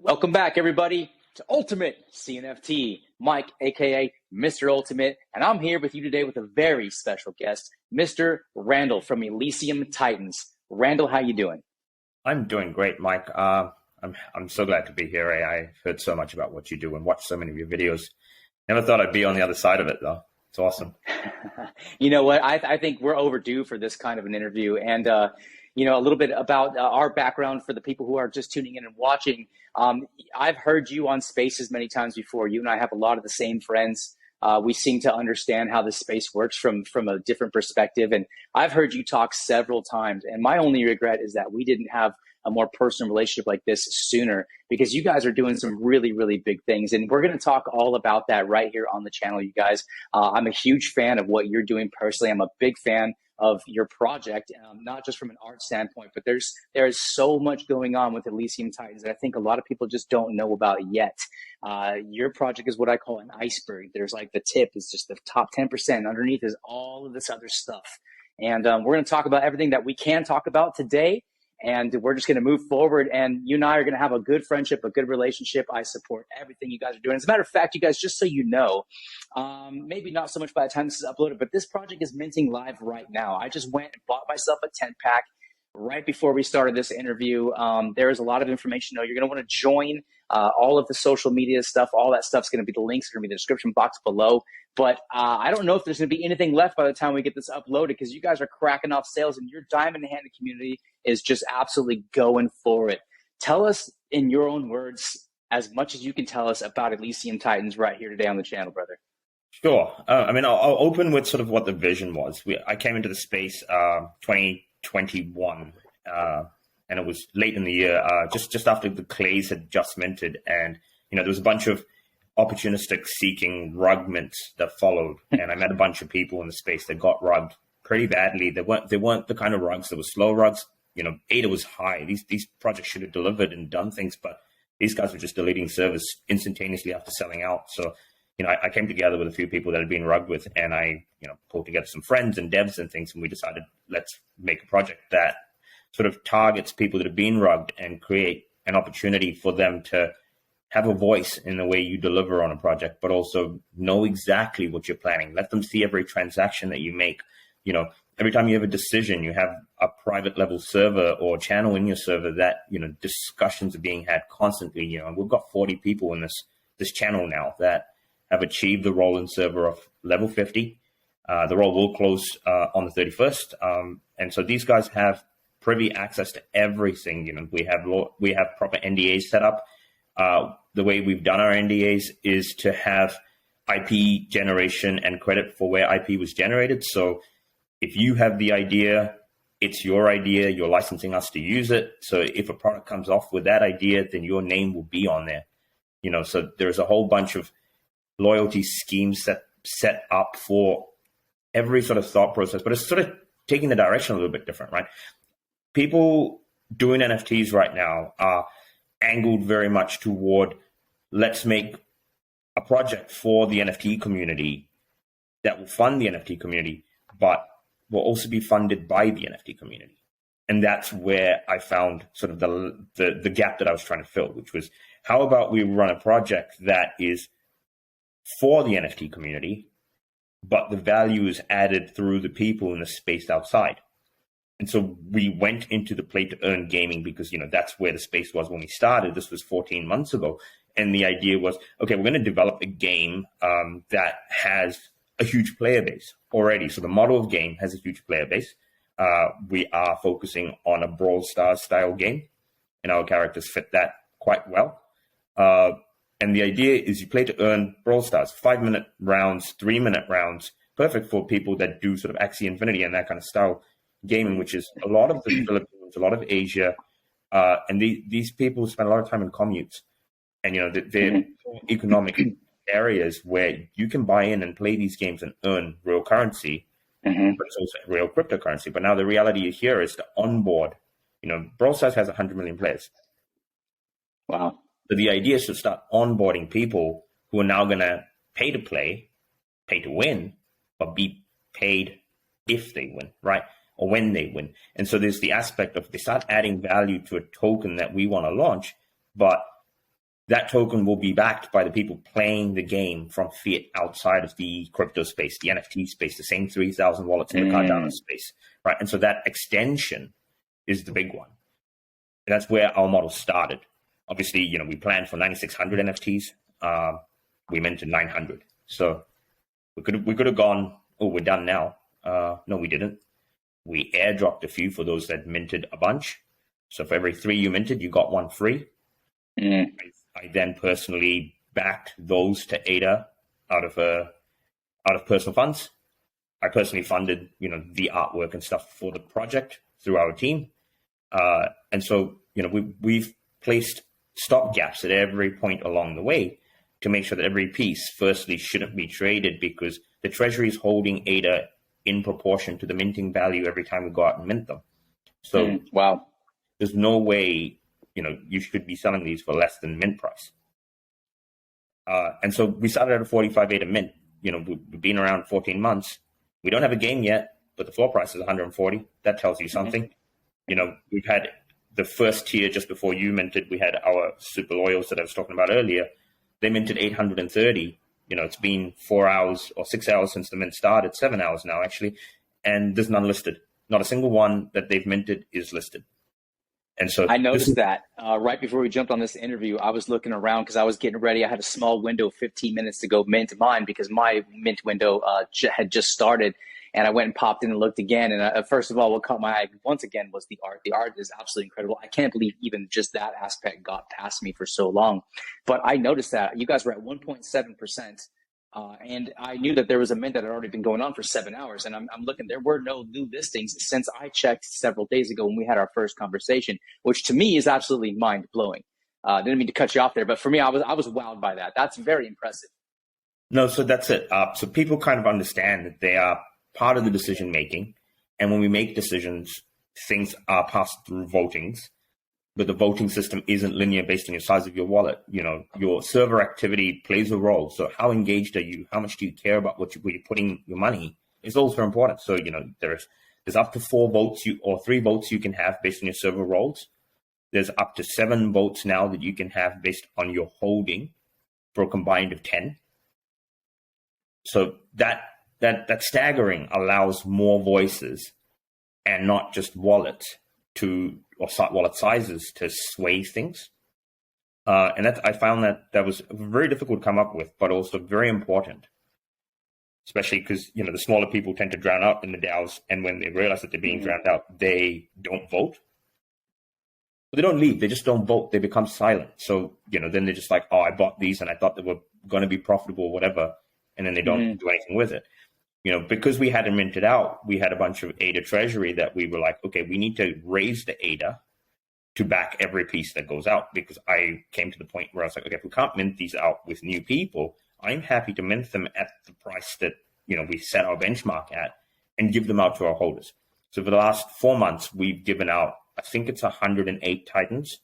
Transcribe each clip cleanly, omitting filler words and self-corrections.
Welcome back, everybody, to Ultimate CNFT. Mike, aka Mr. Ultimate, and I'm here with you today with a very special guest, Mr. Randall from Elysium Titans. Randall, how you doing? I'm doing great, Mike. I'm so glad to be here. I've heard so much about what you do and watched so many of your videos. Never thought I'd be on the other side of it, though. It's awesome. You know what? I think we're overdue for this kind of an interview. And, a little bit about our background for the people who are just tuning in and watching. I've heard you on Spaces many times before. You and I have a lot of the same friends. We seem to understand how this space works from a different perspective. And I've heard you talk several times. And my only regret is that we didn't have a more personal relationship like this sooner, because you guys are doing some really, really big things. And we're going to talk all about that right here on the channel, you guys. I'm a huge fan of what you're doing personally. I'm a big fan of your project, not just from an art standpoint, but there is so much going on with Elysium Titans that I think a lot of people just don't know about yet. Your project is what I call an iceberg. There's like the tip is just the top 10%. Underneath is all of this other stuff. And we're going to talk about everything that we can talk about today. And we're just going to move forward, and you and I are going to have a good friendship, a good relationship. I support everything you guys are doing. As a matter of fact, you guys, just so you know, maybe not so much by the time this is uploaded, but this project is minting live right now. I just went and bought myself a 10-pack right before we started this interview. There is a lot of information, though. You're going to want to join all of the social media stuff. All that stuff's going to be, the links are going to be in the description box below. But I don't know if there's going to be anything left by the time we get this uploaded, because you guys are cracking off sales, and your Diamond Handed community is just absolutely going for it. Tell us in your own words, as much as you can tell us, about Elysium Titans right here today on the channel, brother. Sure. I'll open with sort of what the vision was. I came into the space 2021, and it was late in the year, just after the clays had just minted, and there was a bunch of opportunistic seeking rug mints that followed, and I met a bunch of people in the space that got rugged pretty badly. They weren't the kind of rugs that were slow rugs. ADA was high. These projects should have delivered and done things, but these guys were just deleting servers instantaneously after selling out. So, I came together with a few people that had been rugged with, and I, pulled together some friends and devs and things, and we decided, let's make a project that sort of targets people that have been rugged and create an opportunity for them to have a voice in the way you deliver on a project, but also know exactly what you're planning. Let them see every transaction that you make. Every time you have a decision, you have a private level server or channel in your server that, discussions are being had constantly, and we've got 40 people in this channel now that have achieved the role in server of level 50. The role will close on the 31st. And so these guys have privy access to everything. We have proper NDAs set up. The way we've done our NDAs is to have IP generation and credit for where IP was generated. So if you have the idea, it's your idea, you're licensing us to use it. So if a product comes off with that idea, then your name will be on there. So there's a whole bunch of loyalty schemes set up for every sort of thought process, but it's sort of taking the direction a little bit different, right? People doing NFTs right now are angled very much toward, let's make a project for the NFT community that will fund the NFT community, but will also be funded by the NFT community. And that's where I found sort of the gap that I was trying to fill, which was, how about we run a project that is for the NFT community, but the value is added through the people in the space outside. And so we went into the play to earn gaming because, that's where the space was when we started. This was 14 months ago. And the idea was, okay, we're going to develop a game that has a huge player base already. So the model of game has a huge player base. We are focusing on a Brawl Stars style game, and our characters fit that quite well. And the idea is you play to earn Brawl Stars, 5-minute rounds, 3-minute rounds, perfect for people that do sort of Axie Infinity and that kind of style gaming, which is a lot of the Philippines, a lot of Asia, and these people spend a lot of time in commutes, and they're economic areas where you can buy in and play these games and earn real currency, but it's also real cryptocurrency. But now the reality here is to onboard. Brawl Stars has 100 million players. Wow. So the idea is to start onboarding people who are now going to pay to play, pay to win, but be paid if they win, right? Or when they win. And so there's the aspect of they start adding value to a token that we want to launch, but that token will be backed by the people playing the game from fiat outside of the crypto space, the NFT space, the same 3,000 wallets in the Cardano space, right? And so that extension is the big one. And that's where our model started. Obviously, you know, we planned for 9,600 NFTs. We minted 900. So we could have gone, oh, we're done now. No, we didn't. We airdropped a few for those that minted a bunch. So for every 3 you minted, you got 1 free. I then personally backed those to ADA out of personal funds. I personally funded, you know, the artwork and stuff for the project through our team. And so, you know, we've placed stopgaps at every point along the way to make sure that every piece, firstly, shouldn't be traded because the treasury is holding ADA in proportion to the minting value every time we go out and mint them. So wow, there's no way, you know, you should be selling these for less than mint price. And so we started at a 45 ADA mint. You know, we've been around 14 months. We don't have a game yet, but the floor price is 140. That tells you something. You know, we've had the first tier just before you minted. We had our super loyals that I was talking about earlier. They minted 830. You know, it's been 4 hours or 6 hours since the mint started, 7 hours now, actually. And there's none listed. Not a single one that they've minted is listed. And so I noticed that right before we jumped on this interview, I was looking around because I was getting ready. I had a small window, 15 minutes to go mint mine because my mint window had just started. And I went and popped in and looked again. And first of all, what caught my eye once again was the art. The art is absolutely incredible. I can't believe even just that aspect got past me for so long. But I noticed that you guys were at 1.7%. And I knew that there was a mint that had already been going on for 7 hours. And I'm looking, there were no new listings since I checked several days ago when we had our first conversation, which to me is absolutely mind blowing. Didn't mean to cut you off there, but for me, I was wowed by that. That's very impressive. No, so that's it. So people kind of understand that they are part of the decision making. And when we make decisions, things are passed through votings. But the voting system isn't linear based on your size of your wallet. You know, your server activity plays a role. So how engaged are you? How much do you care about where you're putting your money? It's also important. So, you know, there's up to 4 votes or 3 votes you can have based on your server roles. There's up to 7 votes now that you can have based on your holding for a combined of 10. So that staggering allows more voices and not just wallets or wallet sizes to sway things. And I found that was very difficult to come up with, but also very important, especially because, you know, the smaller people tend to drown out in the DAOs. And when they realize that they're being drowned out, they don't vote. But they don't leave. They just don't vote. They become silent. So, you know, then they're just like, oh, I bought these and I thought they were going to be profitable or whatever. And then they don't do anything with it. You know, because we hadn't minted out, we had a bunch of ADA treasury that we were like, okay, we need to raise the ADA to back every piece that goes out, because I came to the point where I was like, okay, if we can't mint these out with new people, I'm happy to mint them at the price that, you know, we set our benchmark at and give them out to our holders. So for the last 4 months, we've given out, I think it's 108 Titans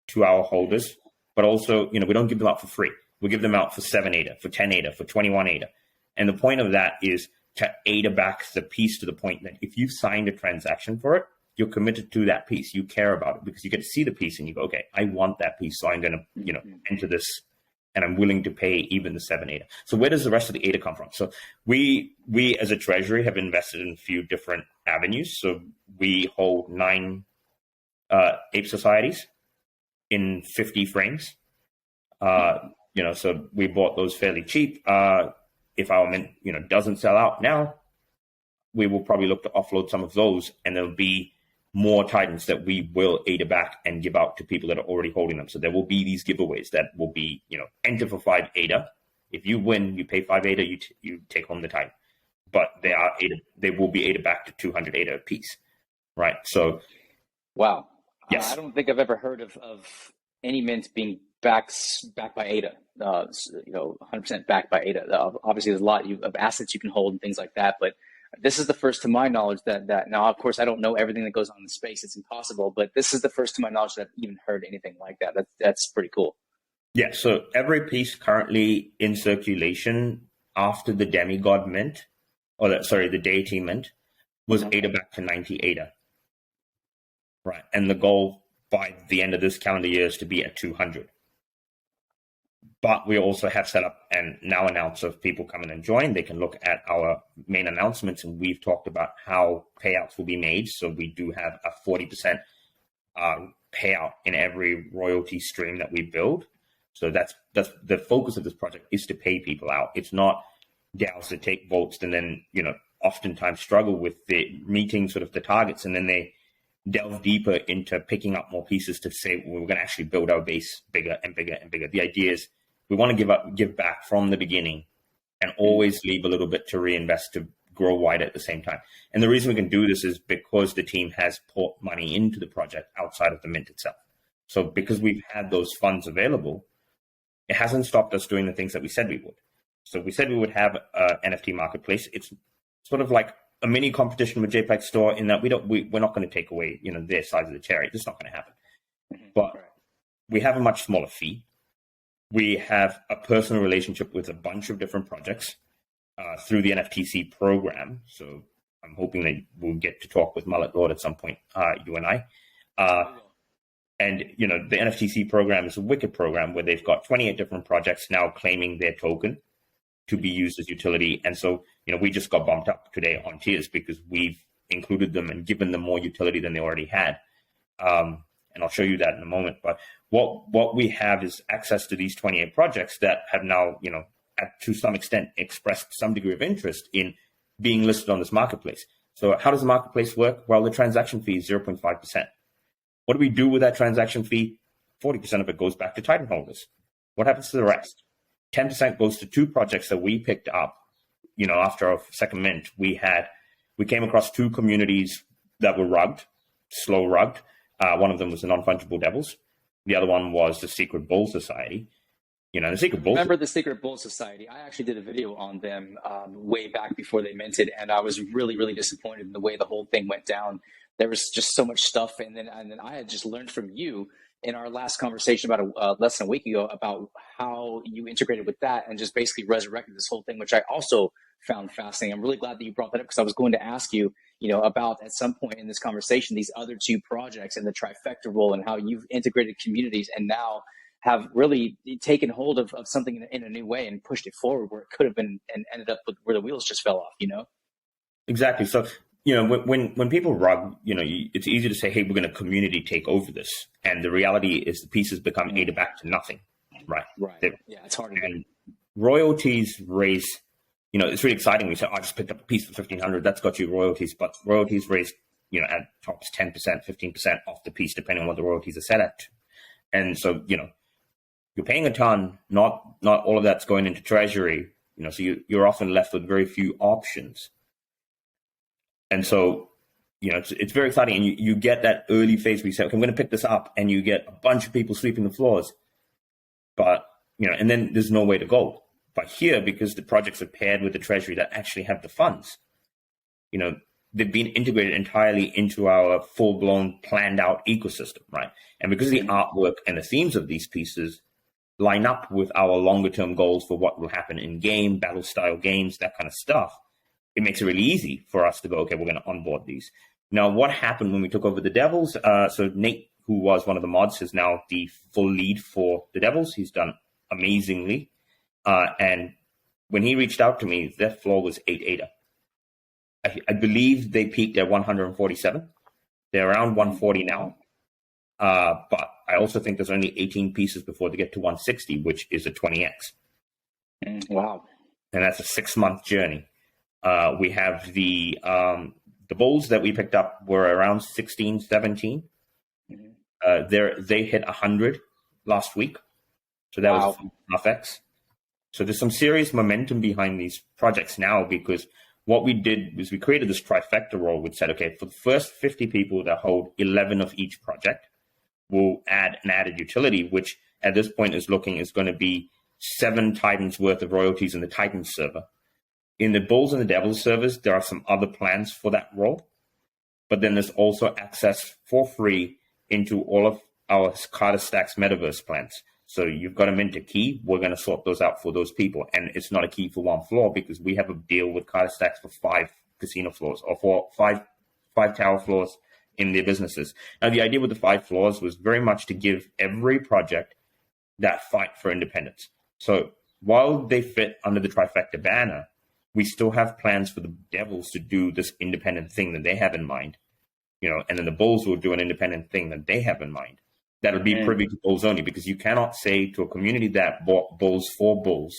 to our holders, but also, you know, we don't give them out for free. We give them out for 7 ADA, for 10 ADA, for 21 ADA. And the point of that is to ADA back the piece to the point that if you've signed a transaction for it, you're committed to that piece. You care about it because you get to see the piece and you go, okay, I want that piece. So I'm going to, you know, enter this and I'm willing to pay even the 7 ADA. So where does the rest of the ADA come from? So we as a treasury have invested in a few different avenues. So we hold 9 ape societies in 50 frames. You know, so we bought those fairly cheap. If our mint, you know, doesn't sell out now, we will probably look to offload some of those, and there'll be more Titans that we will ADA back and give out to people that are already holding them. So there will be these giveaways that will be, you know, enter for 5 ADA. If you win, you pay 5 ADA, you take home the Titan. But they will be ADA back to 200 ADA a piece, right? So, wow, yes, I don't think I've ever heard of any mint being backed by ADA. You know, 100% backed by ADA. Obviously, there's a lot of assets you can hold and things like that, but this is the first to my knowledge that now, of course, I don't know everything that goes on in the space. It's impossible, but this is the first to my knowledge that I've even heard anything like that. That's pretty cool. Yeah. So every piece currently in circulation after the demigod mint, the deity mint, was ADA back to 90 ADA. Right. And the goal by the end of this calendar year is to be at 200. But we also have set up and now announced if people come in and join, they can look at our main announcements, and we've talked about how payouts will be made. So we do have a 40% payout in every royalty stream that we build. So that's the focus of this project, is to pay people out. It's not DAOs that take votes and then, oftentimes struggle with meeting sort of the targets, and then they delve deeper into picking up more pieces to say, well, we're going to actually build our base bigger and bigger and bigger. The idea is we want to give back from the beginning and always leave a little bit to reinvest to grow wider at the same time. And the reason we can do this is because the team has poured money into the project outside of the mint itself. So because we've had those funds available, it hasn't stopped us doing the things that we said we would. So we said we would have an NFT marketplace. It's sort of like a mini competition with JPEG Store in that we're not going to take away, their size of the cherry. It's not going to happen. But we have a much smaller fee. We have a personal relationship with a bunch of different projects through the NFTC program. So I'm hoping that we'll get to talk with Mullet Lord at some point, you and I. And, the NFTC program is a wicked program where they've got 28 different projects now claiming their token to be used as utility. And so, we just got bumped up today on tiers because we've included them and given them more utility than they already had. And I'll show you that in a moment. But what we have is access to these 28 projects that have now, to some extent expressed some degree of interest in being listed on this marketplace. So how does the marketplace work? Well, the transaction fee is 0.5%. What do we do with that transaction fee? 40% of it goes back to Titan holders. What happens to the rest? 10% goes to two projects that we picked up, after our second mint. We came across two communities that were slow rugged. One of them was the Non-Fungible Devils. The other one was the Secret Bull Society. The Secret Bull. Remember the Secret Bull Society? I actually did a video on them way back before they minted, and I was really, really disappointed in the way the whole thing went down. There was just so much stuff, and then I had just learned from you in our last conversation about less than a week ago about how you integrated with that and just basically resurrected this whole thing, which I also found fascinating. I'm really glad that you brought that up because I was going to ask you, about at some point in this conversation, these other two projects and the Trifecta Role and how you've integrated communities and now have really taken hold of something in a new way and pushed it forward where it could have been and ended up with where the wheels just fell off, Exactly. So, when people rug, it's easy to say, hey, we're going to community take over this. And the reality is the pieces become ADA back to nothing. Right. Yeah, it's hard to do. And royalties raise, it's really exciting. We say, I just picked up a piece for 1,500. That's got you royalties. But royalties raise, at tops 10%, 15% off the piece, depending on what the royalties are set at. And so, you're paying a ton, not all of that's going into treasury, so you're often left with very few options. And so, it's very exciting. And you get that early phase where you say, okay, I'm going to pick this up. And you get a bunch of people sweeping the floors. But, and then there's no way to go. But here, because the projects are paired with the treasury that actually have the funds, they've been integrated entirely into our full-blown, planned-out ecosystem, right? And because the artwork and the themes of these pieces line up with our longer-term goals for what will happen in game, battle-style games, that kind of stuff, it makes it really easy for us to go, okay, we're going to onboard these. Now, what happened when we took over the Devils? So Nate, who was one of the mods, is now the full lead for the Devils. He's done amazingly. And when he reached out to me, their floor was 8 ADA. I believe they peaked at 147. They're around 140 now. But I also think there's only 18 pieces before they get to 160, which is a 20x. Wow. And that's a 6-month journey. We have the Bulls that we picked up were around 16, 17. They hit 100 last week. So that was enough X. So there's some serious momentum behind these projects now, because what we did was we created this Trifecta Role, which said, okay, for the first 50 people that hold 11 of each project, we'll add an added utility, which at this point is going to be 7 Titans worth of royalties in the Titans server. In the Bulls and the Devils servers, there are some other plans for that role, but then there's also access for free into all of our Carter Stacks metaverse plans. So you've got to mint a key. We're going to sort those out for those people. And it's not a key for one floor because we have a deal with Carter Stacks for 5 casino floors or for five tower floors in their businesses. Now, the idea with the 5 floors was very much to give every project that fight for independence. So while they fit under the Trifecta banner, we still have plans for the Devils to do this independent thing that they have in mind, and then the Bulls will do an independent thing that they have in mind. That'll be privy to Bulls only, because you cannot say to a community that bought Bulls for Bulls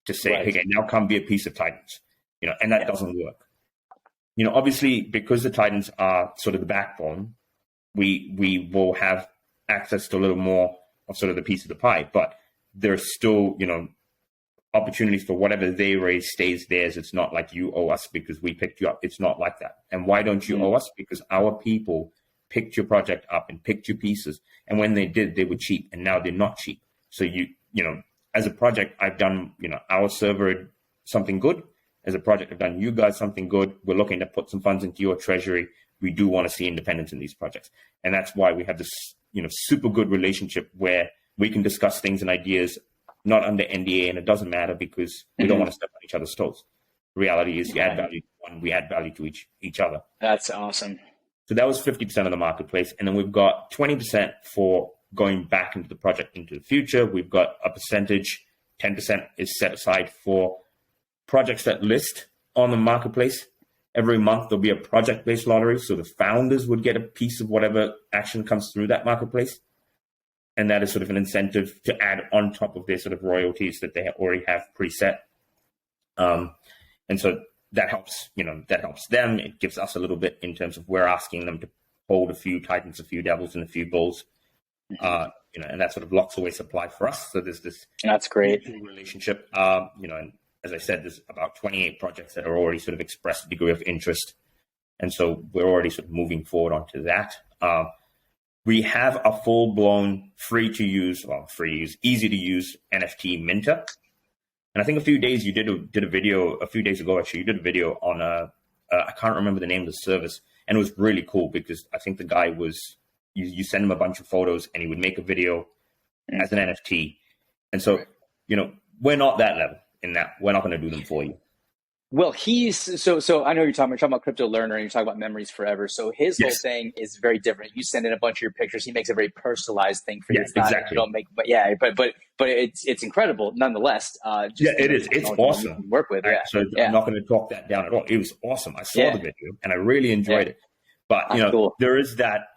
to say, hey, now come be a piece of Titans, and that doesn't work. Obviously, because the Titans are sort of the backbone, we will have access to a little more of sort of the piece of the pie, but there's still, opportunities for whatever they raise stays theirs. It's not like you owe us because we picked you up. It's not like that. And why don't you owe us? Because our people picked your project up and picked your pieces. And when they did, they were cheap, and now they're not cheap. So as a project, I've done, our server something good. As a project, I've done you guys something good. We're looking to put some funds into your treasury. We do want to see independence in these projects. And that's why we have this, super good relationship where we can discuss things and ideas not under NDA, and it doesn't matter because we don't want to step on each other's toes. The reality is you add value to one, we add value to each other. That's awesome. So that was 50% of the marketplace. And then we've got 20% for going back into the project into the future. We've got a percentage, 10% is set aside for projects that list on the marketplace. Every month there'll be a project-based lottery. So the founders would get a piece of whatever action comes through that marketplace. And that is sort of an incentive to add on top of their sort of royalties that they already have preset. And so that helps, that helps them. It gives us a little bit in terms of we're asking them to hold a few Titans, a few Devils, and a few Bulls. And that sort of locks away supply for us. So there's this that's great relationship. And as I said, there's about 28 projects that are already sort of expressed a degree of interest. And so we're already sort of moving forward onto that. We have a full-blown free-to-use, easy-to-use NFT Mentor. And I think a few days you did a video, a few days ago actually, you did a video on, I can't remember the name of the service. And it was really cool because I think the guy was, you send him a bunch of photos and he would make a video as an NFT. And so, we're not that level in that. We're not going to do them for you. Well, so I know you're talking about Crypto Learner and you're talking about Memories Forever. So his whole thing is very different. You send in a bunch of your pictures. He makes a very personalized thing for you. Yes, exactly. You don't make, but it's incredible nonetheless. It is. It's awesome. Work with, So I'm not going to talk that down at all. It was awesome. I saw the video and I really enjoyed it. But cool. there is that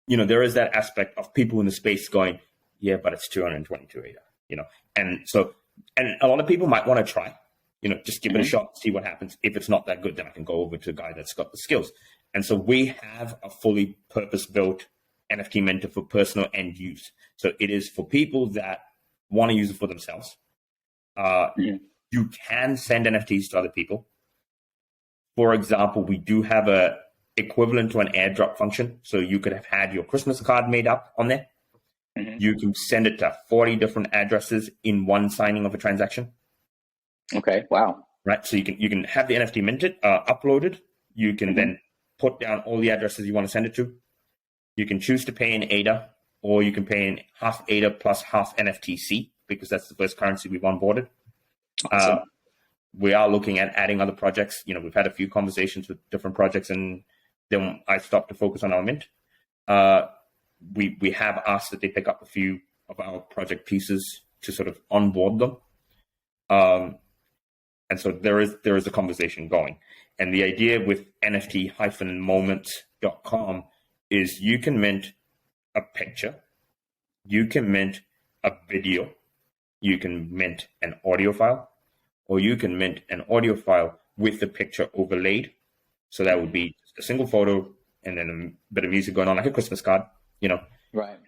aspect of people in the space going, yeah, but it's 222 ADA, and a lot of people might want to try. Just give it a shot, see what happens. If it's not that good, then I can go over to a guy that's got the skills. And so we have a fully purpose-built NFT Mentor for personal end use. So it is for people that want to use it for themselves. You can send NFTs to other people. For example, we do have a equivalent to an airdrop function. So you could have had your Christmas card made up on there. You can send it to 40 different addresses in one signing of a transaction. Okay. Wow. Right. So you can have the NFT minted, uploaded. You can then put down all the addresses you want to send it to. You can choose to pay in ADA, or you can pay in half ADA plus half NFTC, because that's the first currency we've onboarded. Awesome. We are looking at adding other projects. We've had a few conversations with different projects, and then I stopped to focus on our mint. We have asked that they pick up a few of our project pieces to sort of onboard them. And so there is a conversation going. And the idea with NFT-moments.com is you can mint a picture, you can mint a video, you can mint an audio file, or you can mint an audio file with the picture overlaid. So that would be just a single photo and then a bit of music going on like a Christmas card, Right.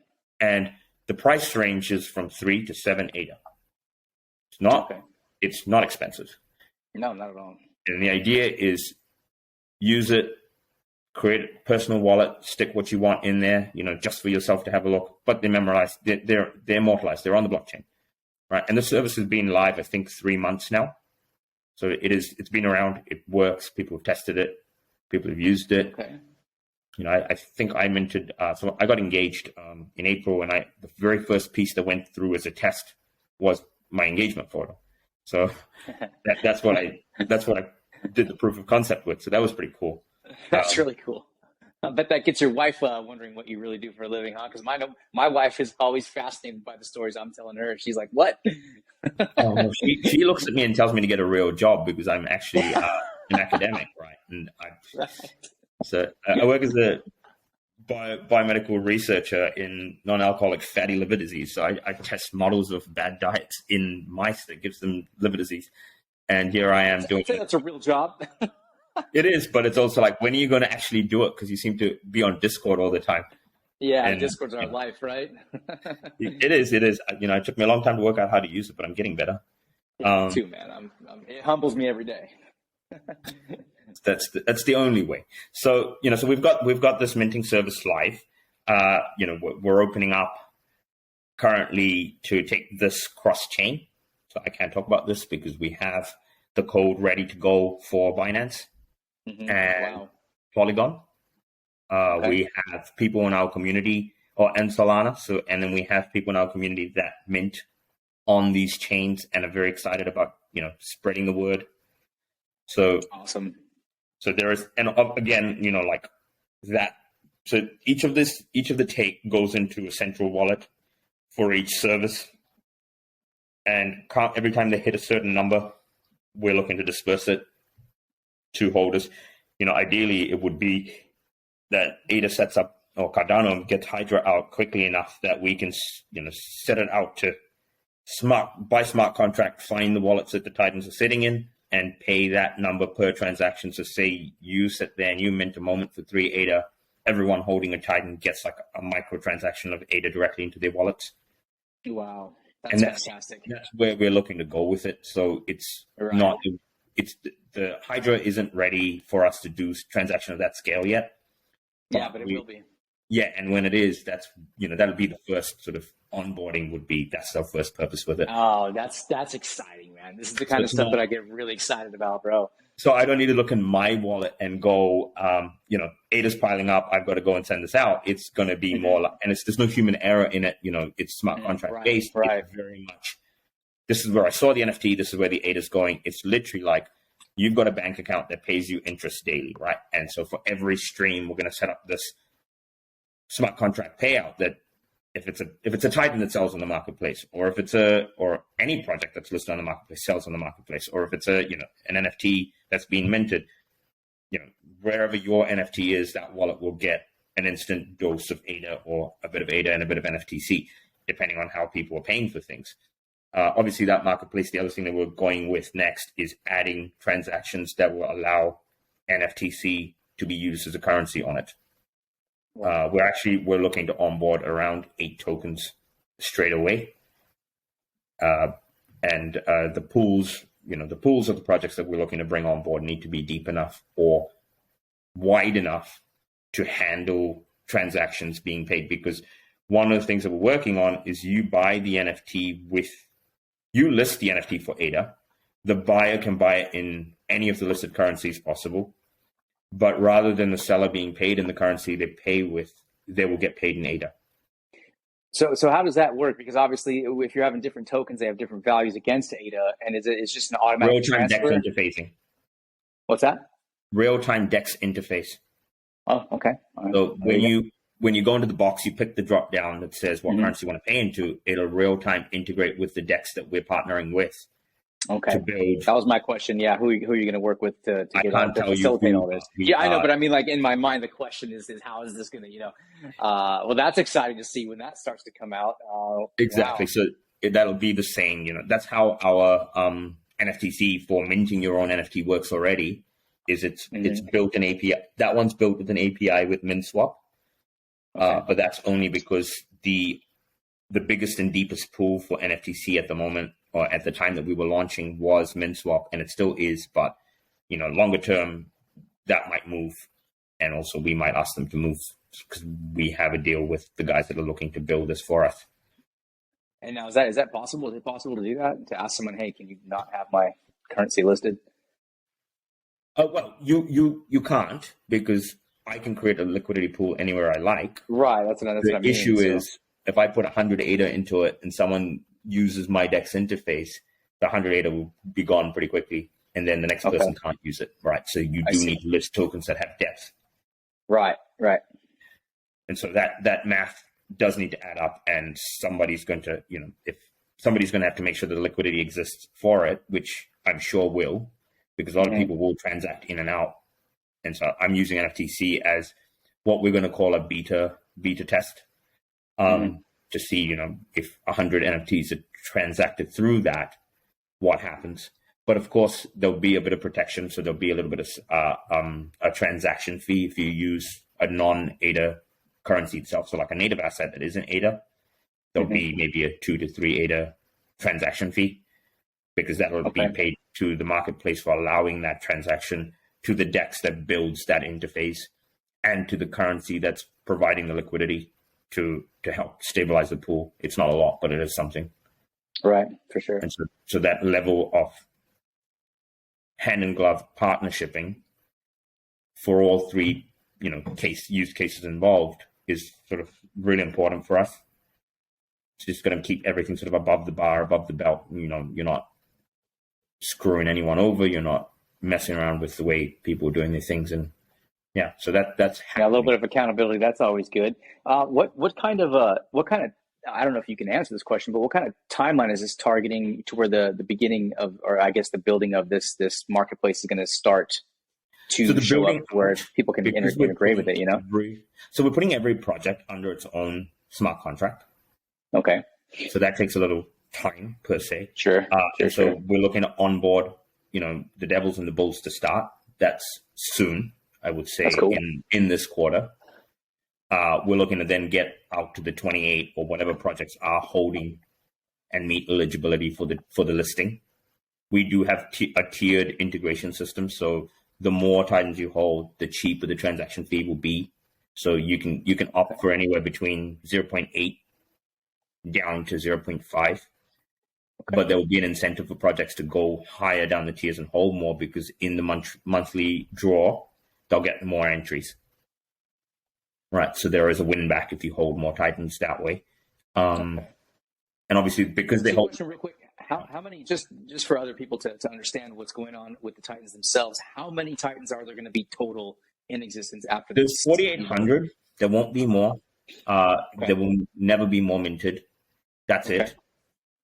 And the price range is from 3 to 7 ADA. It's not expensive. No, not at all. And the idea is use it, create a personal wallet, stick what you want in there, just for yourself to have a look. But they're memorized, they're immortalized, they're on the blockchain, right? And the service has been live, I think, 3 months now. So it's been around, it works. People have tested it, people have used it. Okay. I think I minted. So I got engaged in April, and the very first piece that went through as a test was my engagement photo. So that's what I did the proof of concept with. So that was pretty cool. That's really cool. I bet that gets your wife wondering what you really do for a living, huh? Because my wife is always fascinated by the stories I'm telling her. She's like, "What?" Oh no, she looks at me and tells me to get a real job because I'm actually an academic, right? And I work as a biomedical researcher in non-alcoholic fatty liver disease. So I test models of bad diets in mice that gives them liver disease. And here I am doing it. That's a real job. It is, but it's also like, when are you going to actually do it? Because you seem to be on Discord all the time. Yeah, and Discord's our life, right? It is. It took me a long time to work out how to use it, but I'm getting better. Too, man. It humbles me every day. That's the only way. So so we've got this minting service live. We're opening up currently to take this cross chain. So I can't talk about this because we have the code ready to go for Binance and Polygon. Okay. We have people in our community and Solana. And then we have people in our community that mint on these chains and are very excited about spreading the word. So awesome. So there is, and again, like that. So each of the take goes into a central wallet for each service, and every time they hit a certain number, we're looking to disperse it to holders. Ideally, it would be that ADA sets up, or Cardano gets Hydra out quickly enough that we can, set it out to by smart contract, find the wallets that the Titans are sitting in, and pay that number per transaction. So say you sit there and you mint a moment for 3 ADA, everyone holding a Titan gets like a micro transaction of ADA directly into their wallets. Wow. That's fantastic. That's where we're looking to go with it. So it's not, the Hydra isn't ready for us to do transaction of that scale yet. But it will be. Yeah, and when it is, that's that'll be the first sort of onboarding. That's our first purpose with it. Oh, that's exciting, man. This is the kind of stuff that I get really excited about, bro. So I don't need to look in my wallet and go, ADA's piling up, I've got to go and send this out. It's going to be more like, and there's no human error in it. It's smart contract based. Right. It's very much, this is where I saw the NFT. This is where the ADA's going. It's literally like, you've got a bank account that pays you interest daily, right? And so for every stream, we're going to set up this smart contract payout that if it's a Titan that sells on the marketplace, or if it's or any project that's listed on the marketplace sells on the marketplace, or if it's an NFT that's being minted, wherever your NFT is, that wallet will get an instant dose of ADA, or a bit of ADA and a bit of NFTC, depending on how people are paying for things. Obviously, that marketplace, the other thing that we're going with next is adding transactions that will allow NFTC to be used as a currency on it. We're looking to onboard around 8 tokens straight away. And the pools of the projects that we're looking to bring on board need to be deep enough or wide enough to handle transactions being paid. Because one of the things that we're working on is you buy the NFT you list the NFT for ADA. The buyer can buy it in any of the listed currencies possible. But rather than the seller being paid in the currency they pay with, they will get paid in ADA. So how does that work? Because obviously, if you're having different tokens, they have different values against ADA, and it's just an automatic real-time transfer? DEX interfacing. What's that? Real-time DEX interface. Oh, okay. All right. So when you go into the box, you pick the drop down that says what currency you want to pay into. It'll real-time integrate with the DEX that we're partnering with. Okay. To build. That was my question. Yeah, who are you going to work with to get on to facilitate all this? Yeah, I know, but I mean, like in my mind, the question is how is this going to, well, that's exciting to see when that starts to come out. Exactly. Wow. So that'll be the same. That's how our NFTC for minting your own NFT works already. It's built an API. That one's built with an API with MinSwap, but that's only because the biggest and deepest pool for NFTC at the moment, or at the time that we were launching, was MinSwap, and it still is. But longer term, that might move, and also we might ask them to move because we have a deal with the guys that are looking to build this for us. And now, is that possible? Is it possible to do that? To ask someone, hey, can you not have my currency listed? Well, you can't, because I can create a liquidity pool anywhere I like. Right. That's what I mean. The issue is if I put 100 ADA into it and someone uses my DEX interface, the 100 ADA will be gone pretty quickly, and then the next person can't use it. Right. So you do need to list tokens that have depth. Right. Right. And so that math does need to add up, and somebody's going to, if somebody's going to have to make sure the liquidity exists for it, which I'm sure will, because a lot of people will transact in and out. And so I'm using NFTC as what we're going to call a beta test, to see, if 100 NFTs are transacted through that, what happens. But of course, there'll be a bit of protection. So there'll be a little bit of a transaction fee if you use a non-ADA currency itself. So like a native asset that isn't ADA, there'll be maybe a 2 to 3 ADA transaction fee, because that will be paid to the marketplace for allowing that transaction, to the DEX that builds that interface, and to the currency that's providing the liquidity to help stabilize the pool. It's not a lot, but it is something. Right, for sure. And so that level of hand in glove partnershiping for all three, use cases involved is sort of really important for us. It's just going to keep everything sort of above the bar, above the belt. You're not screwing anyone over. You're not messing around with the way people are doing these things. And yeah, so that's a little bit of accountability. That's always good. What kind of I don't know if you can answer this question, but what kind of timeline is this targeting to where the beginning of, or I guess the building of this marketplace is going to start to show up where people can integrate with it, So we're putting every project under its own smart contract. Okay. So that takes a little time per se. Sure. So we're looking to onboard, the devils and the bulls to start. That's soon, I would say, cool. in this quarter. We're looking to then get out to the 28 or whatever projects are holding and meet eligibility for the listing. We do have a tiered integration system. So the more Titans you hold, the cheaper the transaction fee will be. So you can opt for anywhere between 0.8 down to 0.5. But there will be an incentive for projects to go higher down the tiers and hold more, because in the monthly draw, they'll get more entries. Right. So there is a win back if you hold more Titans that way. And obviously, because they hold. Real quick. How many, just for other people to understand what's going on with the Titans themselves, how many Titans are there going to be total in existence after this? There's 4,800. There won't be more. There will never be more minted. That's it.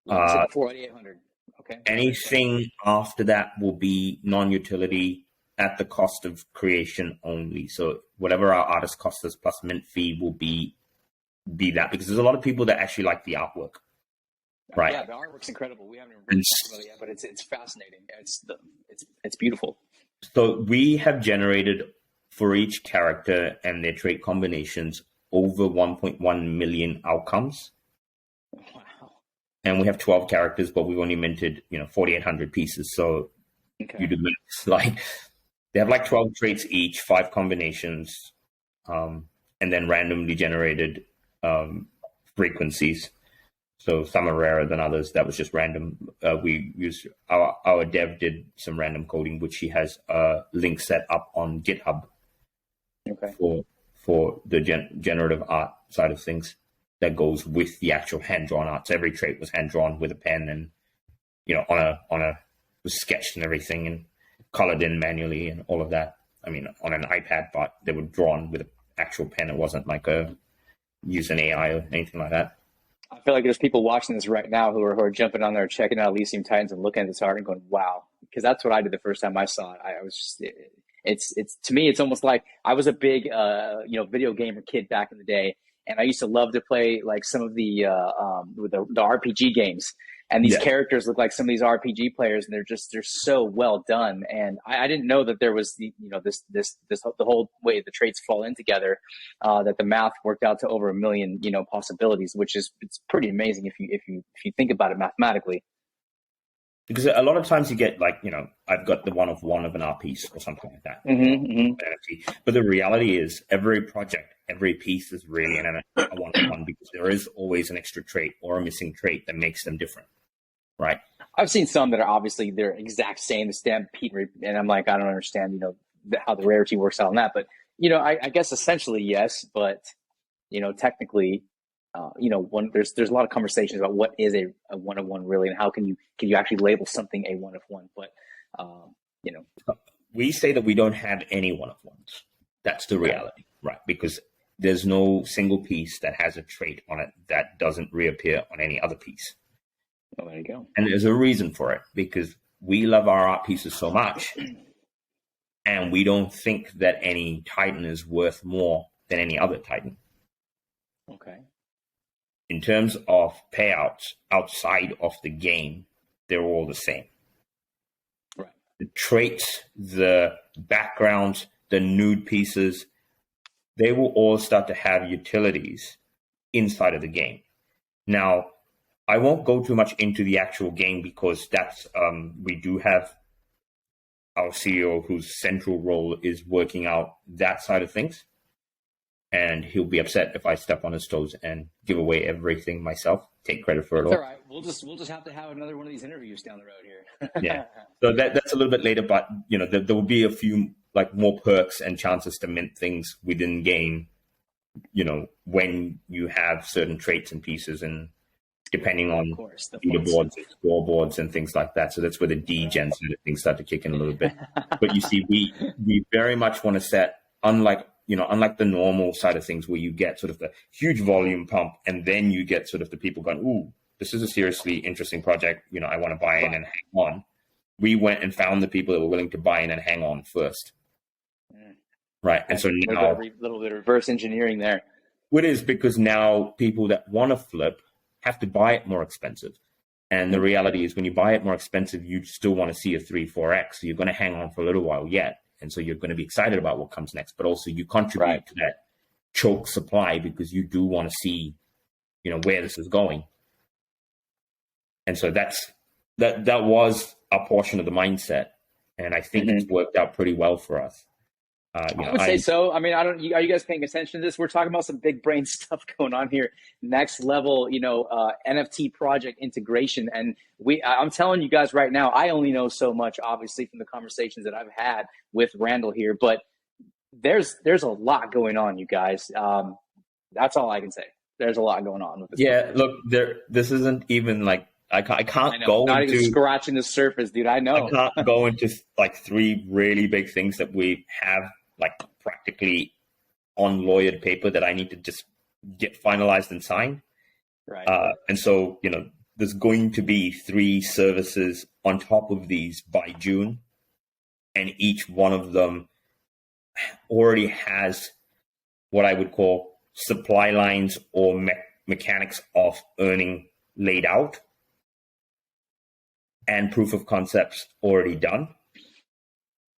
4,800. Okay. Anything after that will be non-utility at the cost of creation only. So whatever our artist cost us plus mint fee will be that, because there's a lot of people that actually like the artwork. Right. Yeah, the artwork's incredible. We haven't really talked about it yet, but it's fascinating. It's beautiful. So we have generated for each character and their trait combinations over 1.1 million outcomes. Wow. And we have 12 characters, but we've only minted 4,800 pieces. So you do minutes. Like they have like 12 traits each, 5 combinations, and then randomly generated frequencies. So some are rarer than others. That was just random. We used our dev did some random coding, which he has a link set up on GitHub for the generative art side of things that goes with the actual hand drawn art. So every trait was hand drawn with a pen, and was sketched and everything, and colored in manually and all of that. I mean, on an iPad, but they were drawn with an actual pen. It wasn't like use an AI or anything like that. I feel like there's people watching this right now who are jumping on there, checking out Elysium Titans and looking at this art and going, wow, because that's what I did the first time I saw it. I was just, it's to me, it's almost like I was a big, video gamer kid back in the day. And I used to love to play like some of the RPG games. And these characters look like some of these RPG players, and they're so well done. And I didn't know that there was the whole way the traits fall in together, that the math worked out to over 1 million, possibilities, which is, it's pretty amazing if you think about it mathematically. Because a lot of times you get like, I've got the one of an art piece or something like that. But the reality is every project, every piece is really a one-of-one, because there is always an extra trait or a missing trait that makes them different. Right. I've seen some that are obviously they're exact same, the stampede, and I'm like, I don't understand, how the rarity works out on that. But, I guess essentially yes, but, technically, there's a lot of conversations about what is a one-of-one really, and how can you actually label something a one-of-one. But, we say that we don't have any one-of-ones. That's the reality. right? Because there's no single piece that has a trait on it that doesn't reappear on any other piece. Oh, there you go. And there's a reason for it, because we love our art pieces so much, and we don't think that any Titan is worth more than any other Titan. Okay. In terms of payouts outside of the game, they're all the same. Right. The traits, the backgrounds, the nude pieces, they will all start to have utilities inside of the game. Now, I won't go too much into the actual game, because that's we do have our CEO whose central role is working out that side of things. And he'll be upset if I step on his toes and give away everything myself, take credit for it all. All right. We'll just have to have another one of these interviews down the road here. Yeah. So that's a little bit later, but there will be a few like more perks and chances to mint things within game, when you have certain traits and pieces, and depending on leaderboards and scoreboards and things like that. So that's where the degen side of things start to kick in a little bit. But you see, we very much want to set, unlike the normal side of things where you get sort of the huge volume pump and then you get sort of the people going, ooh, this is a seriously interesting project. I want to buy in and hang on. We went and found the people that were willing to buy in and hang on first. Right. And so now a little bit of reverse engineering there. It is, because now people that want to flip have to buy it more expensive. And the reality is, when you buy it more expensive, you still want to see a 3-4x. So you're going to hang on for a little while yet. And so you're going to be excited about what comes next, but also you contribute to that choke supply, because you do want to see, where this is going. And so that was a portion of the mindset. And I think it's worked out pretty well for us. I would say so. I mean, are you guys paying attention to this? We're talking about some big brain stuff going on here. Next level, NFT project integration. And I'm telling you guys right now, I only know so much, obviously, from the conversations that I've had with Randall here, but there's a lot going on, you guys. That's all I can say. There's a lot going on with this. Yeah, look, this isn't even like, I can't go not into even scratching the surface, dude. I know. I can't go into like 3 really big things that we have like practically on lawyered paper that I need to just get finalized and signed. Right. And so, there's going to be 3 services on top of these by June. And each one of them already has what I would call supply lines or mechanics of earning laid out, and proof of concepts already done.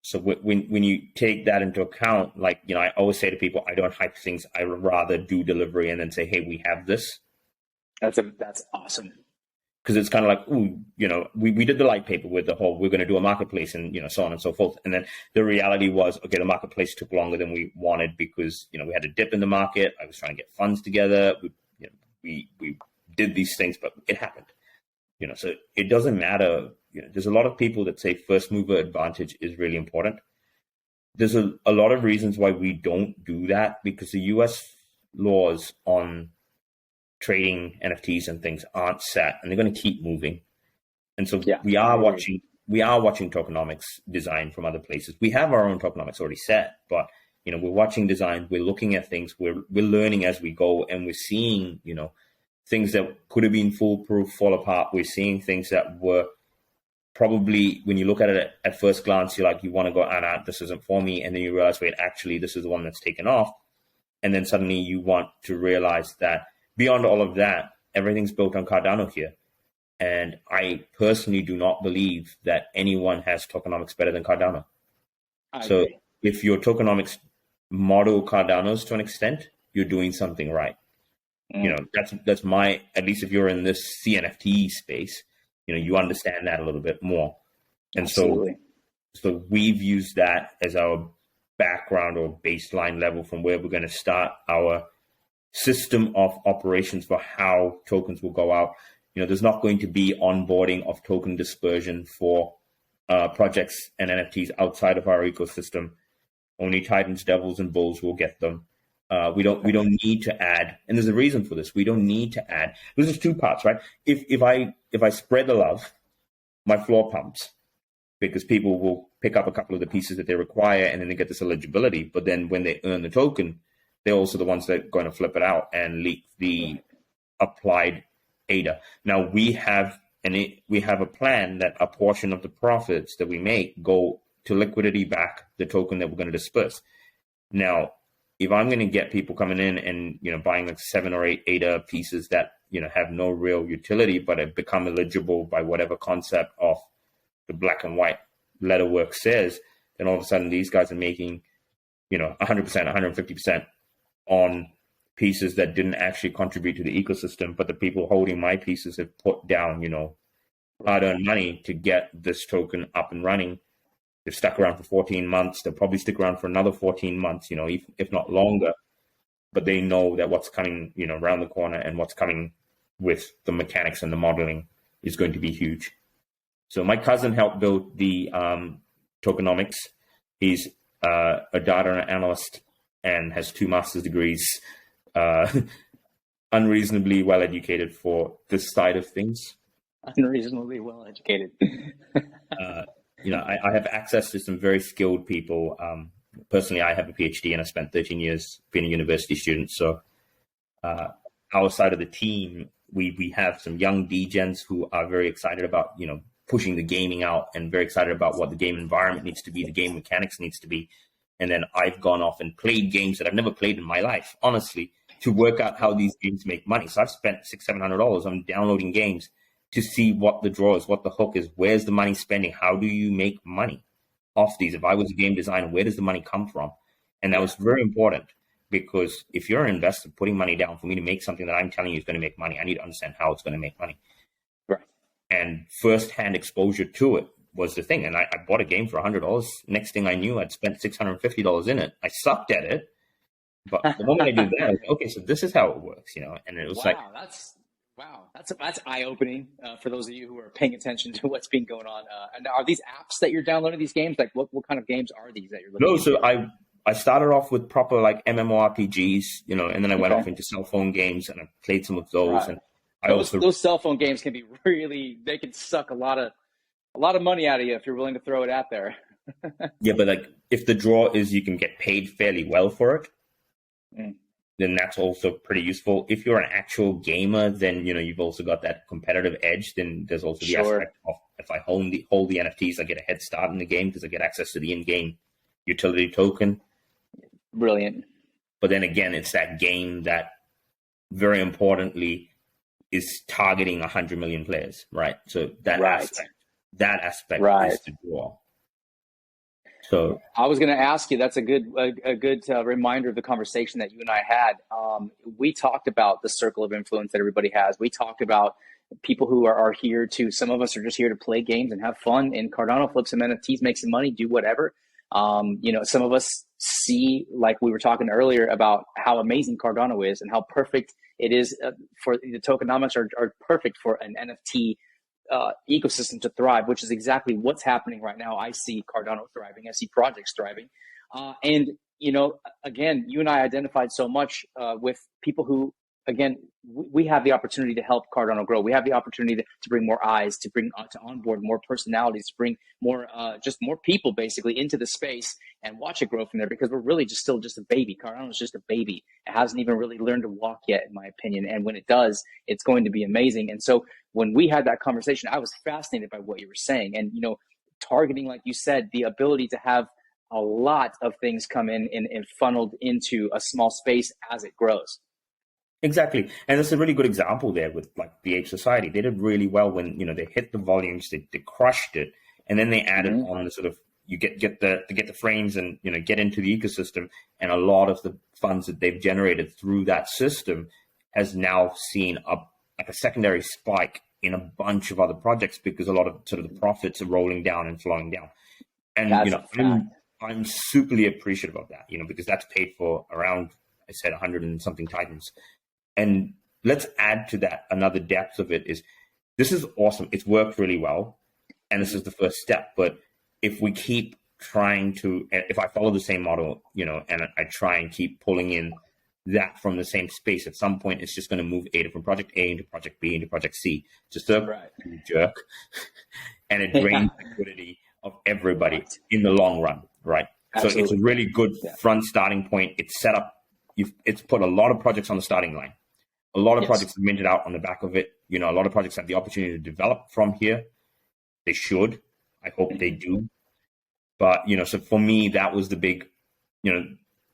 So when you take that into account, I always say to people, I don't hype things. I would rather do delivery and then say, hey, we have this. That's awesome. Because it's kind of like, ooh, we did the light paper with the whole, we're going to do a marketplace and, so on and so forth. And then the reality was, okay, the marketplace took longer than we wanted because, we had a dip in the market. I was trying to get funds together. We did these things, but it happened. So it doesn't matter. There's a lot of people that say first mover advantage is really important. There's a lot of reasons why we don't do that, because the US laws on trading NFTs and things aren't set, and they're going to keep moving. And so we are watching tokenomics design from other places. We have our own tokenomics already set, but we're watching design, we're looking at things, we're learning as we go, and we're seeing, things that could have been foolproof fall apart. We're seeing things that were probably, when you look at it at first glance, you want to go, this isn't for me. And then you realize, wait, actually, this is the one that's taken off. And then suddenly you want to realize that beyond all of that, everything's built on Cardano here. And I personally do not believe that anyone has tokenomics better than Cardano. So if your tokenomics model Cardanos to an extent, you're doing something right. That's my, at least if you're in this CNFT space, you understand that a little bit more. And Absolutely. so we've used that as our background or baseline level from where we're going to start our system of operations for how tokens will go out. There's not going to be onboarding of token dispersion for projects and NFTs outside of our ecosystem. Only Titans, Devils, and Bulls will get them. We don't need to add, and there's a reason for this. We don't need to add. There's 2 parts, right? If I spread the love, my floor pumps, because people will pick up a couple of the pieces that they require, and then they get this eligibility. But then when they earn the token, they're also the ones that are going to flip it out and leak the applied ADA. Now we have a plan that a portion of the profits that we make go to liquidity back the token that we're going to disperse. Now, if I'm going to get people coming in and, buying like 7 or 8 ADA pieces that, have no real utility, but have become eligible by whatever concept of the black and white letterwork says, then all of a sudden these guys are making, 100%, 150% on pieces that didn't actually contribute to the ecosystem, but the people holding my pieces have put down, hard-earned money to get this token up and running. They've stuck around for 14 months. They'll probably stick around for another 14 months, if not longer. But they know that what's coming, around the corner and what's coming with the mechanics and the modeling is going to be huge. So my cousin helped build the tokenomics. He's a data analyst and has 2 master's degrees, unreasonably well educated for this side of things. Unreasonably well educated. I have access to some very skilled people. Personally, I have a PhD and I spent 13 years being a university student. So our side of the team, we have some young degens who are very excited about, pushing the gaming out and very excited about what the game environment needs to be, the game mechanics needs to be. And then I've gone off and played games that I've never played in my life, honestly, to work out how these games make money. So I've spent $600-700 on downloading games to see what the draw is, what the hook is, where's the money spending, how do you make money off these? If I was a game designer, where does the money come from? And that was very important, because if you're an investor putting money down for me to make something that I'm telling you is going to make money, I need to understand how it's going to make money. Right. And first-hand exposure to it was the thing. And I bought a game for $100. Next thing I knew, I'd spent $650 in it. I sucked at it. But the moment I did that, I was like, okay, so this is how it works, And it was that's eye-opening for those of you who are paying attention to what's been going on. And are these apps that you're downloading these games? Like, what kind of games are these that you're looking at? No, so I started off with proper like MMORPGs, and then I went off into cell phone games and I played some of those. Right. And those cell phone games can be they can suck a lot of money out of you if you're willing to throw it out there. Yeah, but like if the draw is you can get paid fairly well for it, then that's also pretty useful. If you're an actual gamer, then you've also got that competitive edge. Then there's also the aspect of if I hold the NFTs, I get a head start in the game because I get access to the in-game utility token. Brilliant. But then again, it's that game that very importantly is targeting 100 million players, right? So that aspect is the draw. So I was going to ask you, that's a good reminder of the conversation that you and I had. We talked about the circle of influence that everybody has. We talked about people who are here some of us are just here to play games and have fun, and Cardano flip some NFTs, make some money, do whatever. Some of us see, like we were talking earlier, about how amazing Cardano is and how perfect it is for the tokenomics are perfect for an NFT ecosystem to thrive, which is exactly what's happening right now. I see Cardano thriving. I see projects thriving. And, again, you and I identified so much with people who, again, we have the opportunity to help Cardano grow. We have the opportunity to bring more eyes, to bring to onboard more personalities, to bring more more people basically into the space and watch it grow from there, because we're really still just a baby. Cardano is just a baby. It hasn't even really learned to walk yet, in my opinion. And when it does, it's going to be amazing. And so when we had that conversation, I was fascinated by what you were saying. And, targeting, like you said, the ability to have a lot of things come in and funneled into a small space as it grows. Exactly. And that's a really good example there with like the Ape Society. They did really well when, they hit the volumes, they crushed it. And then they added on the sort of, you get the frames and, get into the ecosystem. And a lot of the funds that they've generated through that system has now seen a secondary spike in a bunch of other projects, because a lot of sort of the profits are rolling down and flowing down. And, I'm superly appreciative of that, because that's paid for around, I said 100 and something Titans. And let's add to that another depth of it is, this is awesome. It's worked really well. And this is the first step. But if we keep trying to, if I follow the same model, and I try and keep pulling in that from the same space, at some point, it's just going to move ADA from project A into project B into project C. Just a jerk. And it drains liquidity of everybody in the long run, right? Absolutely. So it's a really good front starting point. It's set up, it's put a lot of projects on the starting line. A lot of Yes. projects have minted out on the back of it. You know, a lot of projects have the opportunity to develop from here. They should. I hope they do. But, you know, so for me, that was the big, you know,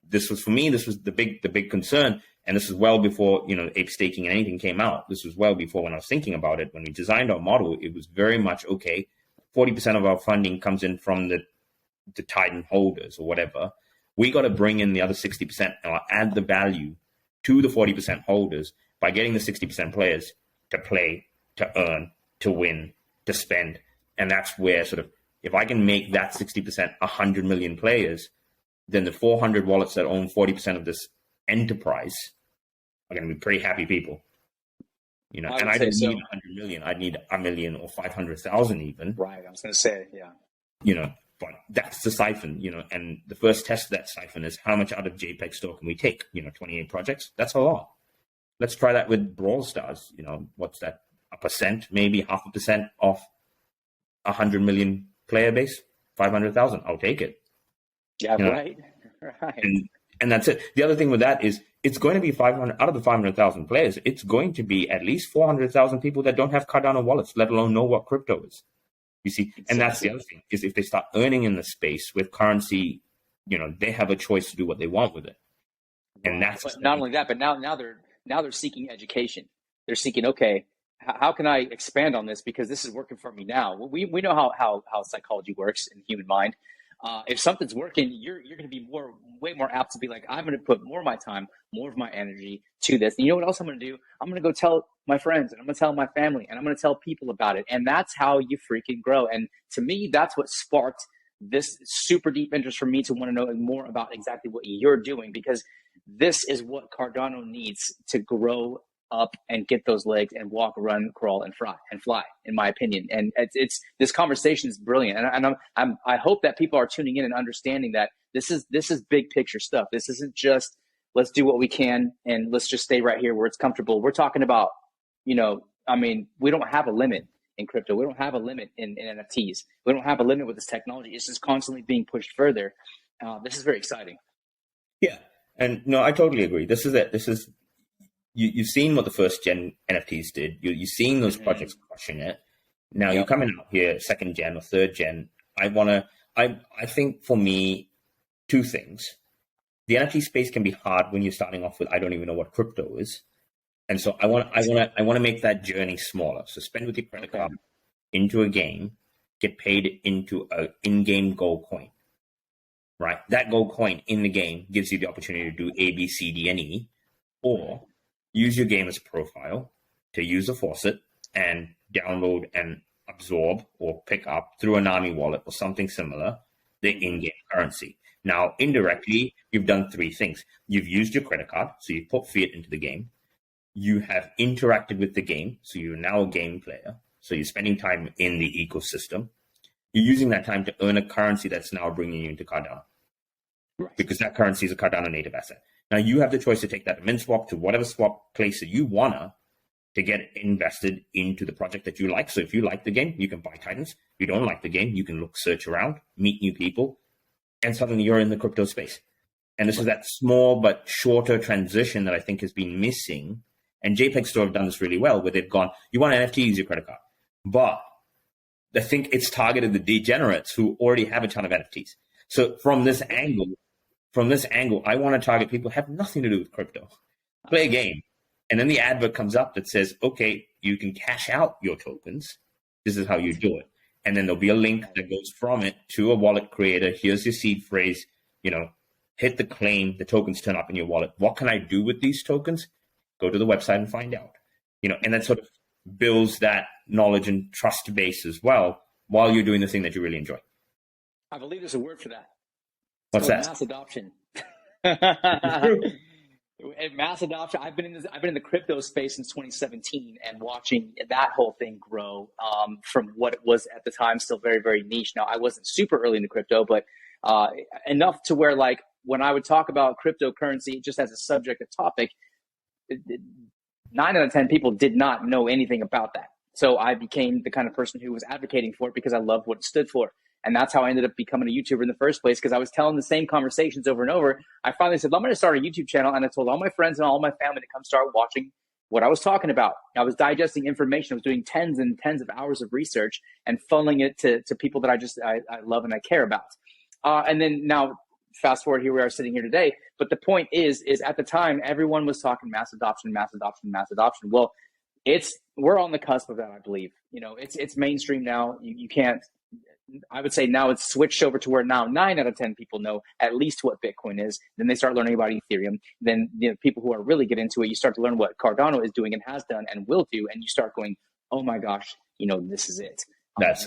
this was the big concern. And this was well before, you know, ape staking and anything came out. This was well before when I was thinking about it. When we designed our model, it was very much, okay, 40% of our funding comes in from the Titan holders or whatever. We got to bring in the other 60% and add the value to the 40% holders by getting the 60% players to play, to earn, to win, to spend. And that's where sort of, if I can make that 60% 100 million players, then the 400 wallets that own 40% of this enterprise are going to be pretty happy people. You know, and I don't need 100 million. I'd need 1 million or 500,000 even. Right. I was going to say, yeah. You know, but that's the siphon, you know, and the first test of that siphon is how much out of JPEG store can we take? You know, 28 projects. That's a lot. Let's try that with Brawl Stars. You know, what's that? 1%, maybe 0.5% off 100 million player base, 500,000. I'll take it. Yeah, you know? Right. And that's it. The other thing with that is it's going to be 500 out of the 500,000 players. It's going to be at least 400,000 people that don't have Cardano wallets, let alone know what crypto is. You see, and that's the other thing is if they start earning in the space with currency, you know, they have a choice to do what they want with it. And that's but not only that, but now they're seeking education. They're seeking, okay, how can I expand on this because this is working for me now? We know how psychology works in the human mind. If something's working, you're going to be way more apt to be like, I'm going to put more of my time, more of my energy to this. And you know what else I'm going to do? I'm going to go tell my friends and I'm going to tell my family and I'm going to tell people about it. And that's how you freaking grow. And to me, that's what sparked this super deep interest for me to want to know more about exactly what you're doing, because this is what Cardano needs to grow up and get those legs and walk, run, crawl, and fly, in my opinion. And it's this conversation is brilliant, and I hope that people are tuning in and understanding that this is big picture stuff. This isn't just let's do what we can and let's just stay right here where it's comfortable. We're talking about, you know, I mean, we don't have a limit in crypto. We don't have a limit in NFTs. We don't have a limit with this technology. It's just constantly being pushed further. This is very exciting. Yeah, and no, I totally agree. This is it. This is. You've seen what the first gen NFTs did. You've seen those projects crushing it. Now you're coming out here, second gen or third gen. I think for me, two things. The NFT space can be hard when you're starting off with, I don't even know what crypto is. And so I want to make that journey smaller. So spend with your credit card into a game, get paid into an in-game gold coin, right? That gold coin in the game gives you the opportunity to do A, B, C, D, and E, or use your game as a profile to use a faucet and download and absorb or pick up through a Nami wallet or something similar, the in-game currency. Now, indirectly, you've done three things. You've used your credit card, so you've put fiat into the game. You have interacted with the game, so you're now a game player. So you're spending time in the ecosystem. You're using that time to earn a currency that's now bringing you into Cardano. Right. Because that currency is a Cardano native asset. Now you have the choice to take that mint swap to whatever swap place that you wanna to get invested into the project that you like. So if you like the game, you can buy Titans. If you don't like the game, you can search around, meet new people, and suddenly you're in the crypto space. And this is that small but shorter transition that I think has been missing. And JPEG Store have done this really well, where they've gone, you want an NFT, use your credit card. But I think it's targeted the degenerates who already have a ton of NFTs. So from this angle, I want to target people who have nothing to do with crypto. Play a game. And then the advert comes up that says, okay, you can cash out your tokens. This is how you do it. And then there'll be a link that goes from it to a wallet creator. Here's your seed phrase, you know, hit the claim, the tokens turn up in your wallet. What can I do with these tokens? Go to the website and find out. You know, and that sort of builds that knowledge and trust base as well while you're doing the thing that you really enjoy. I believe there's a word for that. What's that? Mass adoption. Mass adoption. I've been in the crypto space since 2017 and watching that whole thing grow from what it was at the time, still very, very niche. Now, I wasn't super early into crypto, but enough to where, like, when I would talk about cryptocurrency just as a subject, a topic, 9 out of 10 people did not know anything about that. So I became the kind of person who was advocating for it because I loved what it stood for. And that's how I ended up becoming a YouTuber in the first place, because I was telling the same conversations over and over. I finally said, I'm going to start a YouTube channel. And I told all my friends and all my family to come start watching what I was talking about. I was digesting information. I was doing tens and tens of hours of research and funneling it to people that I love and I care about. And then now, fast forward, here we are sitting here today. But the point is at the time, everyone was talking mass adoption, mass adoption, mass adoption. Well, we're on the cusp of that, I believe. It's mainstream now. You can't. I would say now it's switched over to where now 9 out of 10 people know at least what Bitcoin is. Then they start learning about Ethereum. Then people who are really get into it, you start to learn what Cardano is doing and has done and will do, and you start going, oh my gosh, this is it.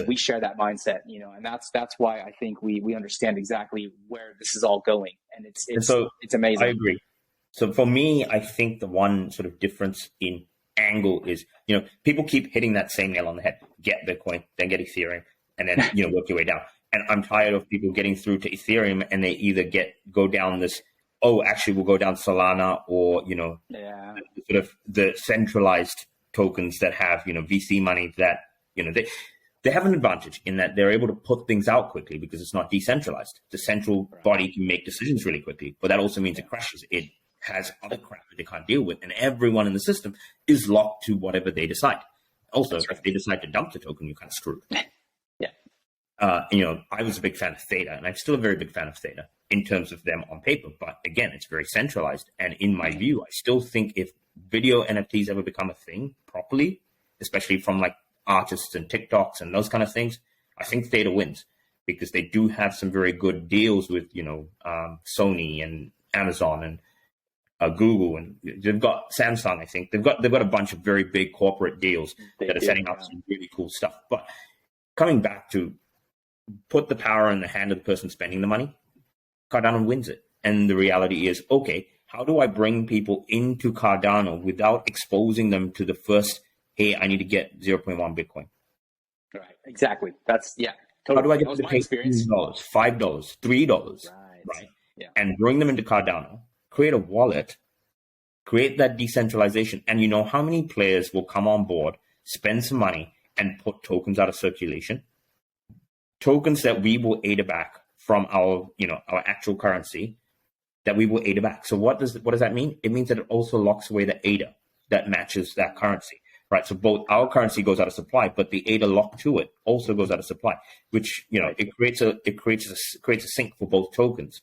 We share that mindset, and that's why I think we understand exactly where this is all going, and it's amazing. I agree. So for me, I think the one sort of difference in angle is, people keep hitting that same nail on the head: get Bitcoin, then get Ethereum, and then work your way down. And I'm tired of people getting through to Ethereum and they either go down this, actually we'll go down Solana, or sort of the centralized tokens that have VC money that they have an advantage in that they're able to put things out quickly because it's not decentralized. The central body can make decisions really quickly, but that also means it crashes. It has other crap that they can't deal with, and everyone in the system is locked to whatever they decide. Also, if they decide to dump the token, you're kind of screwed. I was a big fan of Theta, and I'm still a very big fan of Theta in terms of them on paper. But again, it's very centralized. And in my view, I still think if video NFTs ever become a thing properly, especially from like artists and TikToks and those kind of things, I think Theta wins because they do have some very good deals with, Sony and Amazon and Google, and they've got Samsung. I think they've got a bunch of very big corporate deals that are setting up some really cool stuff. But coming back to put the power in the hand of the person spending the money, Cardano wins it. And the reality is, okay, how do I bring people into Cardano without exposing them to the first, hey, I need to get 0.1 Bitcoin? Right, exactly. That's, totally. How do I get them to pay $5, $3, right? Yeah. And bring them into Cardano, create a wallet, create that decentralization, and how many players will come on board, spend some money, and put tokens out of circulation? Tokens that we will ADA back from our actual currency, that we will ADA back. So what does that mean? It means that it also locks away the ADA that matches that currency, right? So both our currency goes out of supply, but the ADA locked to it also goes out of supply, which it creates a sink for both tokens,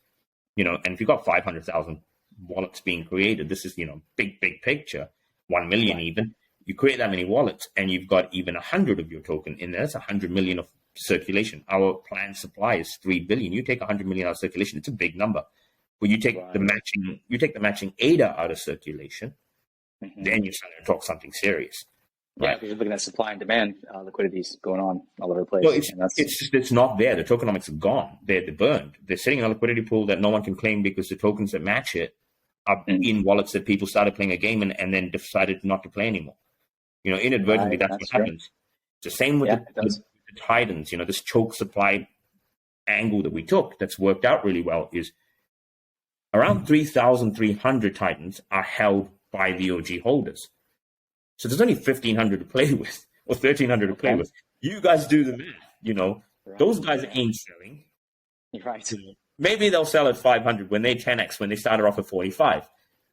And if you've got 500,000 wallets being created, this is big picture, 1 million even. You create that many wallets, and you've got even 100 of your token in there. That's 100 million of circulation. Our planned supply is 3 billion. You take 100 million out of circulation, it's a big number. But you take the matching ADA out of circulation, then you're starting to talk something serious. Right? Yeah, because you're looking at supply and demand liquidities going on all over the place. Well, it's not there. The tokenomics are gone. They're burned. They're sitting in a liquidity pool that no one can claim because the tokens that match it are in wallets that people started playing a game and then decided not to play anymore. Inadvertently, that's what happens. It's the same with the Titans. This choke supply angle that we took that's worked out really well is around 3,300 Titans are held by the OG holders. So there's only 1,500 to play with, or 1,300 to play with. You guys do the math. Those guys ain't selling. Right. Maybe they'll sell at 500 when they 10x, when they started off at 45.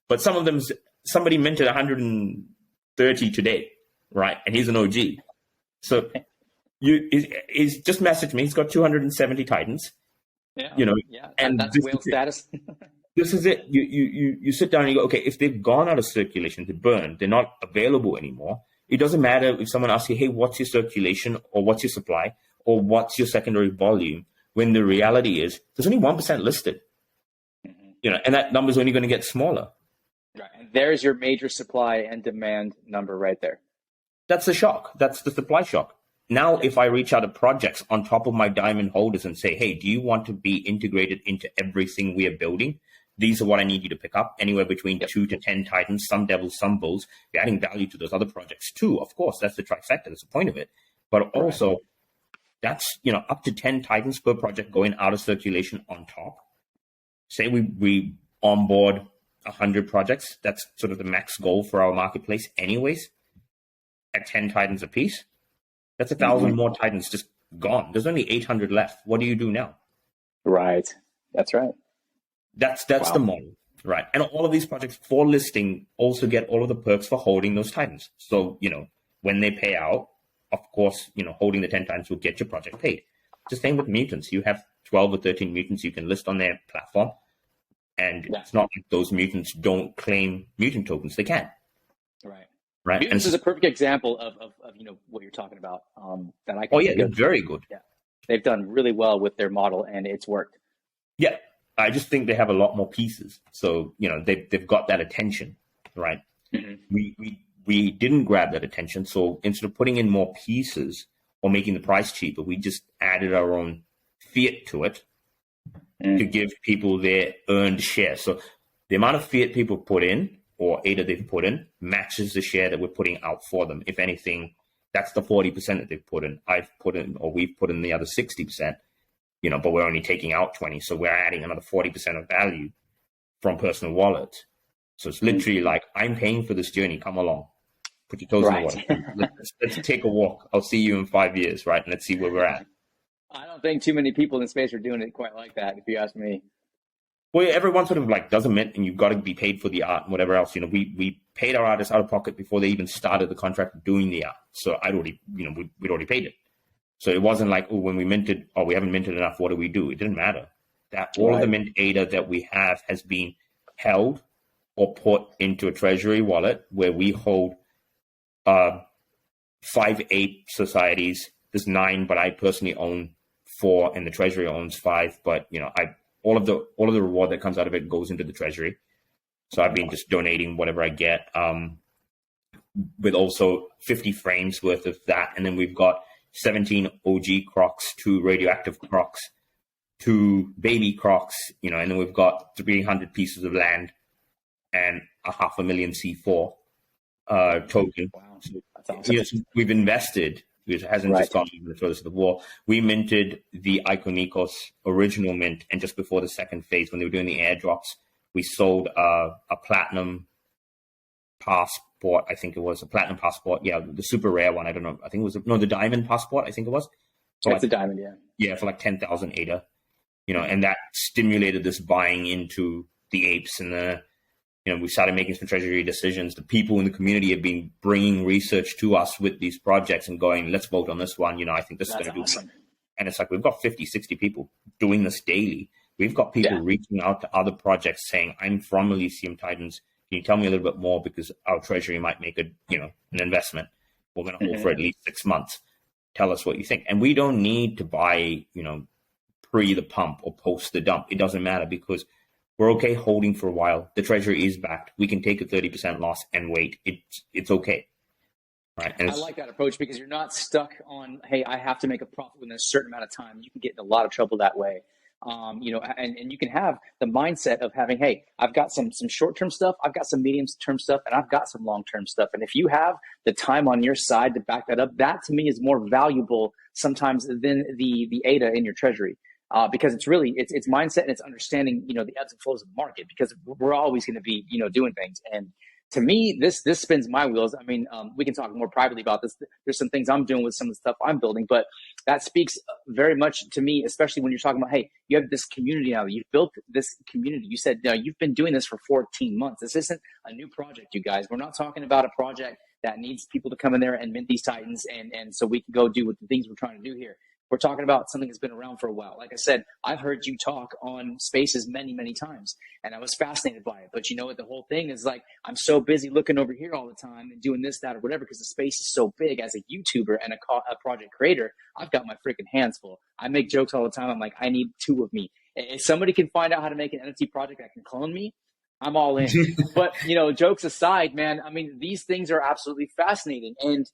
But some of them, somebody minted 130 today, right? And he's an OG. So he's just messaged me. He's got 270 Titans. And that's whale status. This is it. You sit down and you go, okay, if they've gone out of circulation, they're burned, they're not available anymore. It doesn't matter if someone asks you, hey, what's your circulation, or what's your supply, or what's your secondary volume, when the reality is there's only 1% listed. And that number is only going to get smaller. Right. And there's your major supply and demand number right there. That's the shock. That's the supply shock. Now, if I reach out to projects on top of my diamond holders and say, hey, do you want to be integrated into everything we are building? These are what I need you to pick up, anywhere between 2 to 10 Titans, some devils, some bulls. You're adding value to those other projects too. Of course, that's the trifecta. That's the point of it. But also, that's up to 10 Titans per project going out of circulation on top. Say we onboard 100 projects. That's sort of the max goal for our marketplace anyways, at 10 Titans a piece. That's 1,000 more Titans just gone. There's only 800 left. What do you do now? Right. That's right. That's Wow. the model, right? And all of these projects for listing also get all of the perks for holding those Titans. So, when they pay out, of course, holding the 10 Titans will get your project paid. It's the same with mutants. You have 12 or 13 mutants you can list on their platform. And it's not like those mutants don't claim mutant tokens. They can. Right. Mutants is a perfect example of what you're talking about. That I can. Oh yeah, they're very good. Yeah, they've done really well with their model, and it's worked. Yeah, I just think they have a lot more pieces. So they've got that attention, right? Mm-hmm. We didn't grab that attention. So instead of putting in more pieces or making the price cheaper, we just added our own fiat to it to give people their earned share. So the amount of fiat people put in, or ADA they've put in, matches the share that we're putting out for them. If anything, that's the 40% that they've put in. We've put in the other 60%, but we're only taking out 20. So we're adding another 40% of value from personal wallets. So it's literally like, I'm paying for this journey. Come along. Put your toes in the water. Let's take a walk. I'll see you in 5 years, right? And let's see where we're at. I don't think too many people in space are doing it quite like that, if you ask me. Well, everyone sort of does a mint, and you've got to be paid for the art and whatever else. We paid our artists out of pocket before they even started the contract doing the art. So I'd already, we'd already paid it. So it wasn't like, when we minted, we haven't minted enough. What do we do? It didn't matter. That all of the mint ADA that we have has been held or put into a treasury wallet where we hold 5 ape societies. There's 9, but I personally own 4, and the treasury owns 5. But all of the reward that comes out of it goes into the treasury. So I've been just donating whatever I get, with also 50 frames worth of that. And then we've got 17 OG crocs, 2 radioactive crocs, 2 baby crocs, and then we've got 300 pieces of land and 500,000 C4 token. Wow. That's awesome. So we've invested. It hasn't just gone even further to the wall. We minted the Iconicos original mint, and just before the second phase, when they were doing the airdrops, we sold a platinum passport. I think it was a platinum passport. Yeah, the super rare one. I don't know. I think it was the diamond passport. I think it was. That's a diamond, yeah. Yeah, for 10,000 ADA. And that stimulated this buying into the apes, and we started making some treasury decisions. The people in the community have been bringing research to us with these projects and going, let's vote on this one. I think this is going to do awesome. And it's like, we've got 50, 60 people doing this daily. We've got people reaching out to other projects saying, I'm from Elysium Titans. Can you tell me a little bit more? Because our treasury might make an investment. We're going to hold for at least 6 months. Tell us what you think. And we don't need to buy, pre the pump or post the dump. It doesn't matter, because we're okay holding for a while. The treasury is backed. We can take a 30% loss and wait. It's okay. Right. And I like that approach, because you're not stuck on, hey, I have to make a profit within a certain amount of time. You can get in a lot of trouble that way. And you can have the mindset of having, hey, I've got some short-term stuff, I've got some medium-term stuff, and I've got some long-term stuff. And if you have the time on your side to back that up, that to me is more valuable sometimes than the ADA in your treasury. Because it's really, it's mindset, and it's understanding, the ebbs and flows of the market, because we're always going to be, doing things. And to me, this spins my wheels. I mean, we can talk more privately about this. There's some things I'm doing with some of the stuff I'm building, but that speaks very much to me, especially when you're talking about, hey, you have this community now. You've built this community. You said, you've been doing this for 14 months. This isn't a new project, you guys. We're not talking about a project that needs people to come in there and mint these Titans, and so we can go do what the things we're trying to do here. We're talking about something that's been around for a while. Like I said, I've heard you talk on Spaces many, many times, and I was fascinated by it. But you know what? The whole thing is like, I'm so busy looking over here all the time and doing this, that, or whatever, because the space is so big. As a YouTuber and a project creator, I've got my freaking hands full. I make jokes all the time. I'm like, I need 2 of me. If somebody can find out how to make an NFT project that can clone me, I'm all in. But, jokes aside, man, I mean, these things are absolutely fascinating. And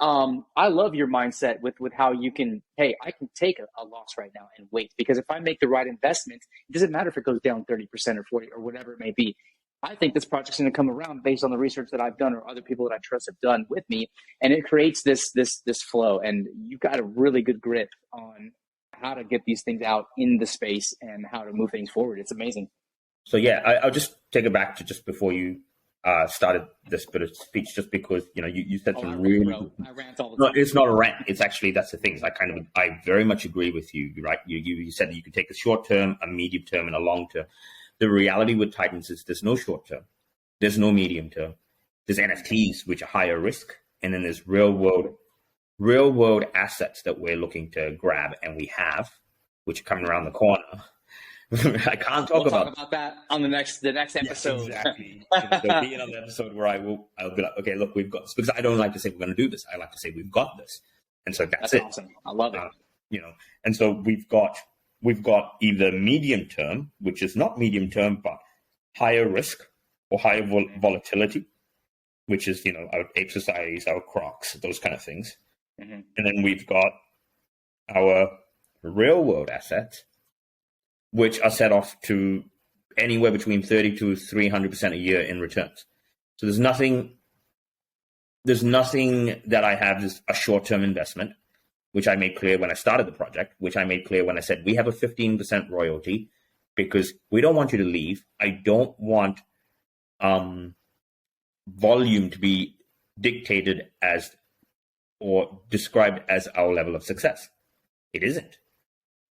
I love your mindset with how you can, hey, I can take a loss right now and wait, because if I make the right investment, it doesn't matter if it goes down 30% or 40 or whatever it may be. I think this project's going to come around based on the research that I've done or other people that I trust have done with me. And it creates this flow, and you've got a really good grip on how to get these things out in the space and how to move things forward. It's amazing. So yeah, I'll just take it back to just before you started this bit of speech just because, you said some really... I rant all the time. No, it's not a rant. It's actually, that's the thing. I very much agree with you, right? You said that you could take a short term, a medium term, and a long term. The reality with Titans is there's no short term. There's no medium term. There's NFTs, which are higher risk. And then there's real world assets that we're looking to grab, and we have, which are coming around the corner. I can't talk about that on the next episode. Yes, exactly. There'll be another episode where I'll be like, okay, look, we've got this, because I don't like to say we're going to do this. I like to say we've got this, and so that's it. Awesome. I love it. And so we've got either medium term, which is not medium term but higher risk or higher volatility, which is our ape societies, our crocs, those kind of things, and then we've got our real world assets, which are set off to anywhere between 30 to 300% a year in returns. So there's nothing that I have as a short-term investment, which I made clear when I started the project, which I made clear when I said we have a 15% royalty because we don't want you to leave. I don't want volume to be dictated as or described as our level of success. It isn't.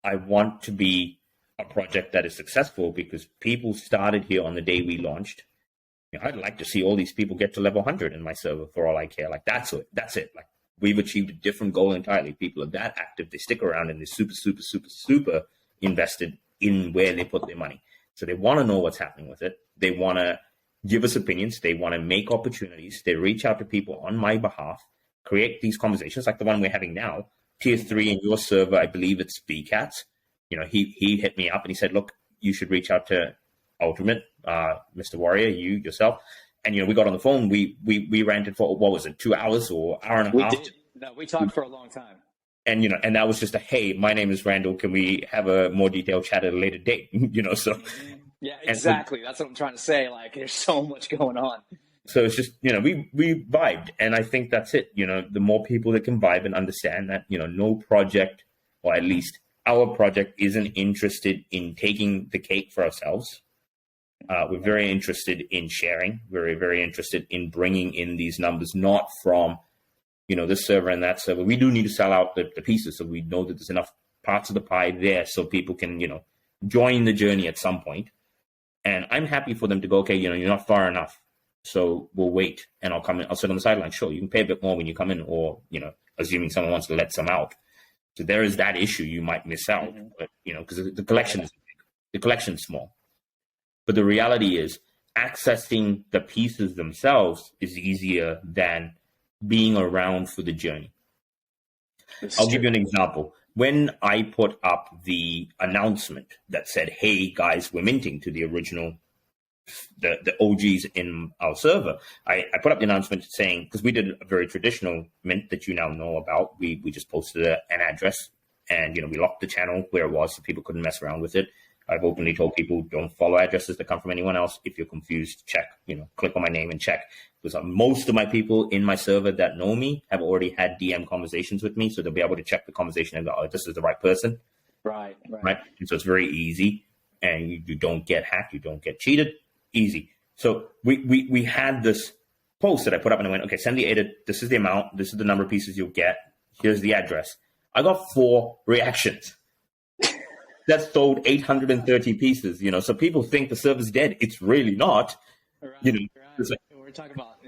I want to be a project that is successful because people started here on the day we launched. I'd like to see all these people get to level 100 in my server for all I care. Like that's it. Like we've achieved a different goal entirely. People are that active. They stick around and they're super invested in where they put their money. So they want to know what's happening with it. They want to give us opinions. They want to make opportunities. They reach out to people on my behalf, create these conversations like the one we're having now. Tier 3 in your server, I believe it's BCats. He hit me up and he said, look, you should reach out to Ultimate, Mr. Warrior, yourself. And, we got on the phone. We ranted for, what was it, 2 hours or hour and a half? No, we talked for a long time. And, and that was just hey, my name is Randall. Can we have a more detailed chat at a later date? So. Yeah, exactly. That's what I'm trying to say. Like, there's so much going on. So it's just, we vibed. And I think that's it. The more people that can vibe and understand that, no project, or at least our project, isn't interested in taking the cake for ourselves. We're very interested in sharing. We're very interested in bringing in these numbers, not from, this server and that server. We do need to sell out the pieces so we know that there's enough parts of the pie there so people can, join the journey at some point. And I'm happy for them to go, okay, you're not far enough. So we'll wait and I'll come in. I'll sit on the sideline. Sure, you can pay a bit more when you come in, or, assuming someone wants to let some out. So there is that issue you might miss out, but, because the collection's small. But the reality is accessing the pieces themselves is easier than being around for the journey. I'll give you an example. When I put up the announcement that said, hey, guys, we're minting to the original, the OGs in our server, I put up the announcement saying, because we did a very traditional mint that you now know about. We just posted an address and, we locked the channel where it was so people couldn't mess around with it. I've openly told people don't follow addresses that come from anyone else. If you're confused, check, click on my name and check. Because most of my people in my server that know me have already had DM conversations with me. So they'll be able to check the conversation and go, oh, this is the right person. Right. And so it's very easy. And you don't get hacked. You don't get cheated. Easy. So we had this post that I put up and I went, okay, send the ADA. This is the amount. This is the number of pieces you'll get. Here's the address. I got 4 reactions. That sold 830 pieces, so people think the server's dead. It's really not. Right. It's like, we're talking about,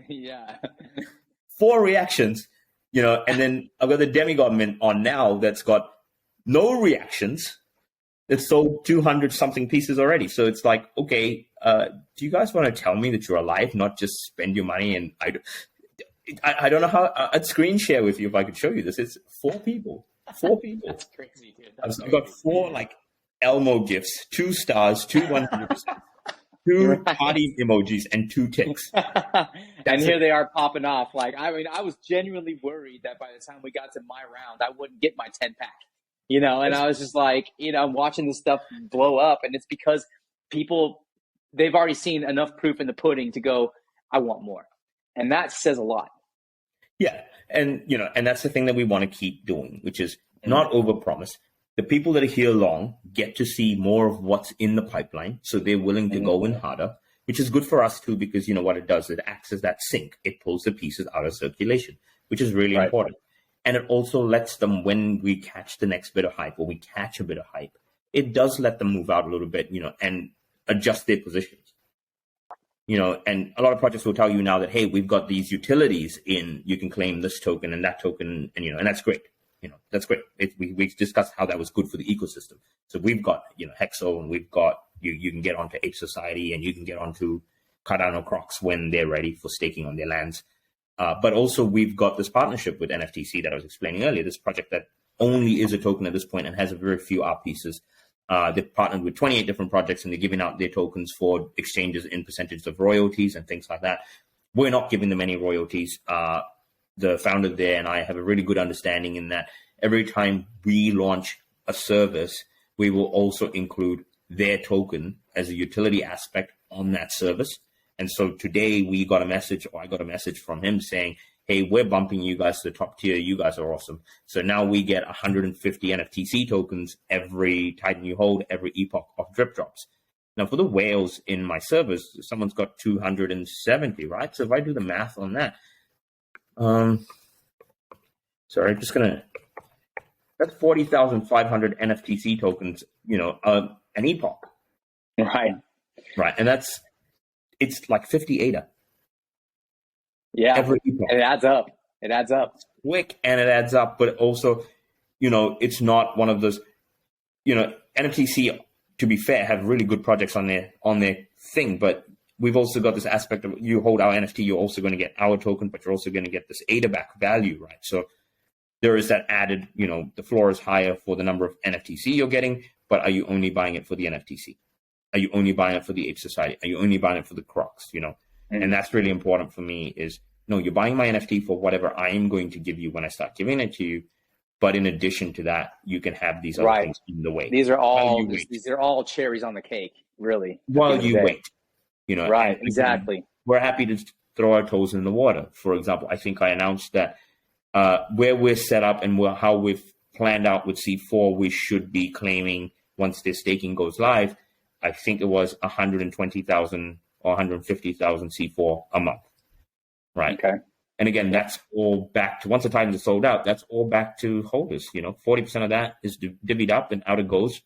4 reactions, and then I've got the Demigod mint on now that's got no reactions. It's sold 200 something pieces already. So it's like, okay, do you guys want to tell me that you're alive, not just spend your money? And I don't know how I'd screen share with you if I could show you this. It's 4 people. 4 people. That's crazy, dude. I've got 4 Elmo gifts, 2 stars, 2 100%, 2 party emojis, and 2 ticks. And here they are popping off. I was genuinely worried that by the time we got to my round, I wouldn't get my 10-pack. And I was just like, I'm watching this stuff blow up, and it's because people, they've already seen enough proof in the pudding to go, I want more. And that says a lot. Yeah. And, and that's the thing that we want to keep doing, which is not overpromise. The people that are here long get to see more of what's in the pipeline. So they're willing to go in harder. which is good for us too, because you know what it does, it acts as that sink. It pulls the pieces out of circulation, which is really important. And it also lets them, when we catch the next bit of hype, or we catch a bit of hype, it does let them move out a little bit, you know, and adjust their positions. You know, and a lot of projects will tell you now that, hey, we've got these utilities in, you can claim this token and that token, and, you know, and that's great. You know, that's great. We discussed how that was good for the ecosystem. So we've got, you know, Hexo, and we've got, you can get onto Ape Society, and you can get onto Cardano Crocs when they're ready for staking on their lands. But also we've got this partnership with NFTC that I was explaining earlier, this project that only is a token at this point and has a very few art pieces. They've partnered with 28 different projects, and they're giving out their tokens for exchanges in percentage of royalties and things like that. We're not giving them any royalties. The founder there and I have a really good understanding in that every time we launch a service, we will also include their token as a utility aspect on that service. And so today I got a message from him saying, hey, we're bumping you guys to the top tier. You guys are awesome. So now we get 150 NFTC tokens every Titan you hold, every epoch of drip drops. Now for the whales in my servers, someone's got 270, right? So if I do the math on that, that's 40,500 NFTC tokens, you know, an epoch. Right. Right. And it's like 50 ADA. Yeah. Every epoch. It adds up. It adds up. Quick, and it adds up. But also, you know, it's not one of those, you know, NFTC, to be fair, have really good projects on their thing. But we've also got this aspect of, you hold our NFT, you're also going to get our token, but you're also going to get this ADA back value, right? So there is that added, you know, the floor is higher for the number of NFTC you're getting, but are you only buying it for the NFTC? Are you only buying it for the Ape Society? Are you only buying it for the Crocs, you know? Mm-hmm. And that's really important for me is, no, you're buying my NFT for whatever I am going to give you when I start giving it to you. But in addition to that, you can have these other things in the way. These are all cherries on the cake, really. While you wait, you know. Right, exactly. We're happy to throw our toes in the water. For example, I think I announced that where we're set up and how we've planned out with C4, we should be claiming once their staking goes live, I think it was 120,000 or 150,000 C4 a month. Right. Okay. And again, that's all back to, once the Titans are sold out, that's all back to holders. You know, 40% of that is divvied up and out it goes.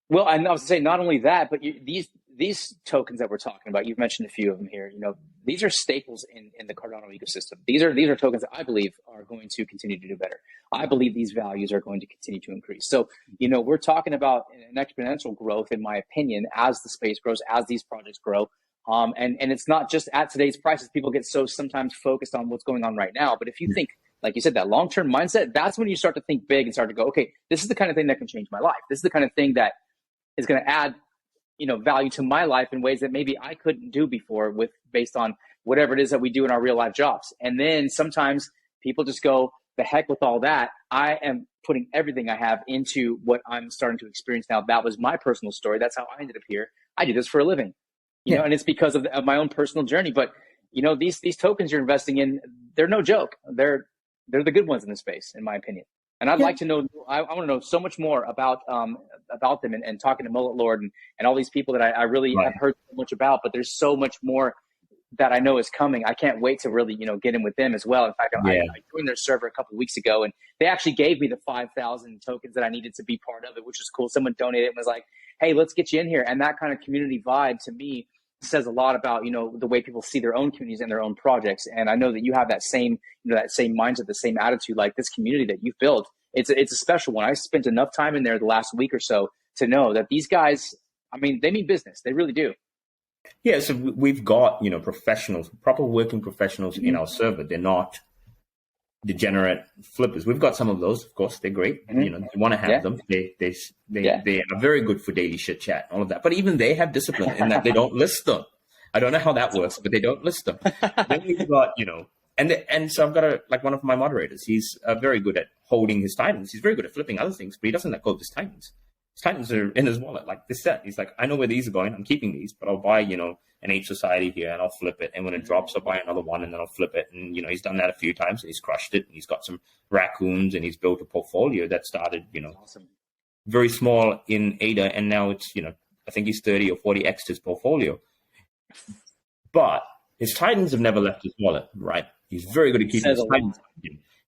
Well, and I was to say, not only that, but these tokens that we're talking about, you've mentioned a few of them here. You know, these are staples in the Cardano ecosystem. These are tokens that I believe are going to continue to do better. I believe these values are going to continue to increase. So, you know, we're talking about an exponential growth, in my opinion, as the space grows, as these projects grow. And it's not just at today's prices. People get so sometimes focused on what's going on right now. But if you think, like you said, that long-term mindset, that's when you start to think big and start to go, okay, this is the kind of thing that can change my life. This is the kind of thing that is going to add, you know, value to my life in ways that maybe I couldn't do before based on whatever it is that we do in our real life jobs. And then sometimes people just go, the heck with all that. I am putting everything I have into what I'm starting to experience now. That was my personal story. That's how I ended up here. I do this for a living, you know, and it's because of my own personal journey. But, you know, these tokens you're investing in, they're no joke. They're the good ones in the space, in my opinion. And I'd like to know, I want to know so much more about them and talking to Mullet Lord and all these people that I really have heard so much about, but there's so much more that I know is coming. I can't wait to really, you know, get in with them as well. In fact, I joined their server a couple of weeks ago, and they actually gave me the 5,000 tokens that I needed to be part of it, which was cool. Someone donated and was like, hey, let's get you in here. And that kind of community vibe to me says a lot about, you know, the way people see their own communities and their own projects. And I know that you have that same, you know, that same mindset, the same attitude, like this community that you've built. It's a special one. I spent enough time in there the last week or so to know that these guys, I mean, they mean business. They really do. Yeah, so we've got, you know, professionals, proper working professionals in our server. They're not degenerate flippers. We've got some of those, of course. They're great. You know, you want to have them. They are very good for daily shit chat and all of that. But even they have discipline in that they don't list them. I don't know how that works, but they don't list them. Then we've got, you know, and so I've got one of my moderators. He's very good at holding his Titans. He's very good at flipping other things, but he doesn't let go of his Titans. His Titans are in his wallet, like this set. He's like, I know where these are going. I'm keeping these, but I'll buy, you know, an Ape Society here and I'll flip it. And when it drops, I'll buy another one and then I'll flip it. And, you know, he's done that a few times and he's crushed it. And he's got some raccoons and he's built a portfolio that started, you know, very small in ADA. And now it's, you know, I think he's 30 or 40x his portfolio. But his Titans have never left his wallet, right? He's very good at keeping his Titans.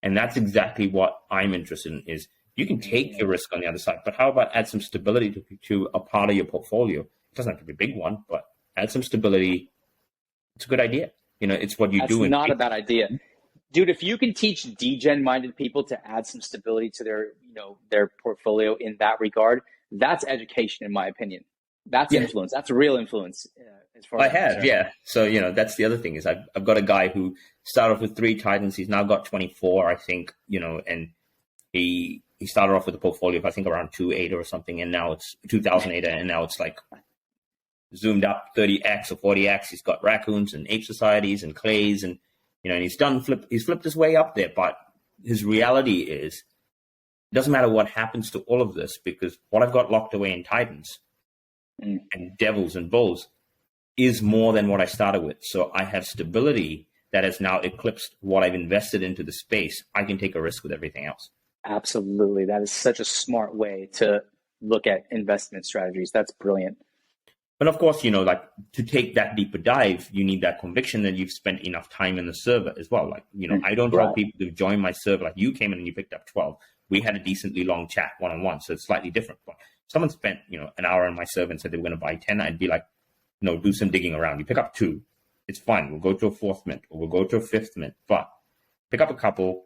And that's exactly what I'm interested in is you can take your risk on the other side, but how about add some stability to a part of your portfolio? It doesn't have to be a big one, but add some stability. It's a good idea. It's what you do. That's not a bad idea. Dude, if you can teach degen-minded people to add some stability to their portfolio in that regard, that's education, in my opinion. That's influence. That's real influence. As far as I have, yeah. So, that's the other thing is I've got a guy who started off with 3 Titans. He's now got 24, I think, and he started off with a portfolio of, I think, around 2 ADA or something. And now it's 2000 ADA. And now it's like zoomed up 30X or 40X. He's got raccoons and ape societies and clays and, and he's flipped his way up there. But his reality is it doesn't matter what happens to all of this because what I've got locked away in Titans and devils and bulls is more than what I started with. So I have stability that has now eclipsed what I've invested into the space. I can take a risk with everything else. Absolutely. That is such a smart way to look at investment strategies. That's brilliant. But of course, to take that deeper dive, you need that conviction that you've spent enough time in the server as well. Like, I don't tell people to join my server. Like you came in and you picked up 12. We had a decently long chat one-on-one. So it's slightly different. But if someone spent, an hour in my server and said they were going to buy 10, I'd be like, do some digging around. You pick up 2. It's fine. We'll go to a 4th mint or we'll go to a 5th mint, but pick up a couple,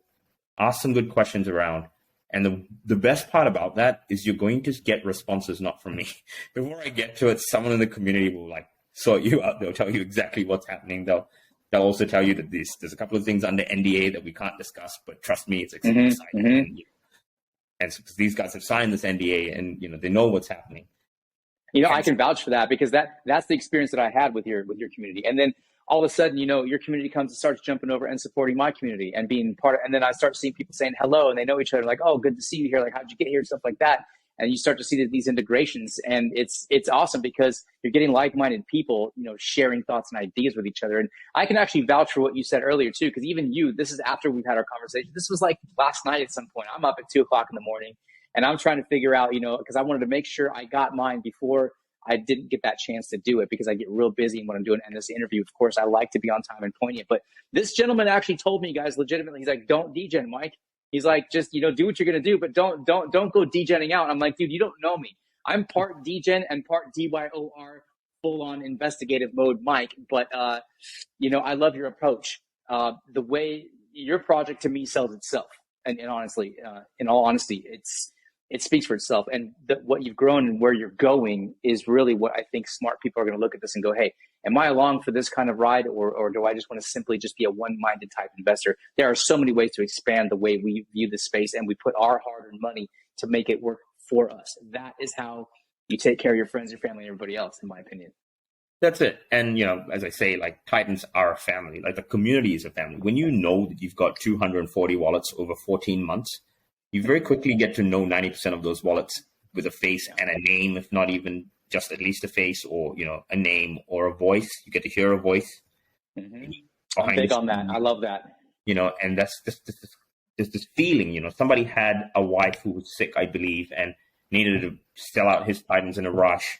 ask some good questions around. And the best part about that is you're going to get responses, not from me. Before I get to it, someone in the community will sort you out. They'll tell you exactly what's happening. They'll also tell you that there's a couple of things under NDA that we can't discuss, but trust me, it's exciting. And so, because these guys have signed this NDA and, they know what's happening. I can vouch for that because that's the experience that I had with your community. And then all of a sudden, your community comes and starts jumping over and supporting my community and being part of, and then I start seeing people saying hello and they know each other, like, oh, good to see you here. Like, how'd you get here? Stuff like that. And you start to see these integrations and it's awesome because you're getting like-minded people, sharing thoughts and ideas with each other. And I can actually vouch for what you said earlier too, because even this is after we've had our conversation. This was like last night at some point. I'm up at 2:00 in the morning and I'm trying to figure out, because I wanted to make sure I got mine before I didn't get that chance to do it because I get real busy in what I'm doing. And this interview, of course, I like to be on time and poignant. But this gentleman actually told me, guys, legitimately, he's like, don't degen, Mike. He's like, just, do what you're going to do, but don't go degenning out. And I'm like, dude, you don't know me. I'm part degen and part DYOR, full on investigative mode, Mike. But, I love your approach. The way your project to me sells itself. And honestly, in all honesty, it speaks for itself. And what you've grown and where you're going is really what I think smart people are going to look at this and go, hey, am I along for this kind of ride or do I just want to simply just be a one-minded type investor? There are so many ways to expand the way we view the space and we put our hard-earned money to make it work for us. That is how you take care of your friends, your family, and everybody else, in my opinion. That's it. And, as I say, like Titans are a family, like the community is a family. When you know that you've got 240 wallets over 14 months, you very quickly get to know 90% of those wallets with a face and a name, if not even just at least a face or, a name or a voice. You get to hear a voice. I'm big on that. I love that. And that's just this feeling, somebody had a wife who was sick, I believe, and needed to sell out his Titans in a rush.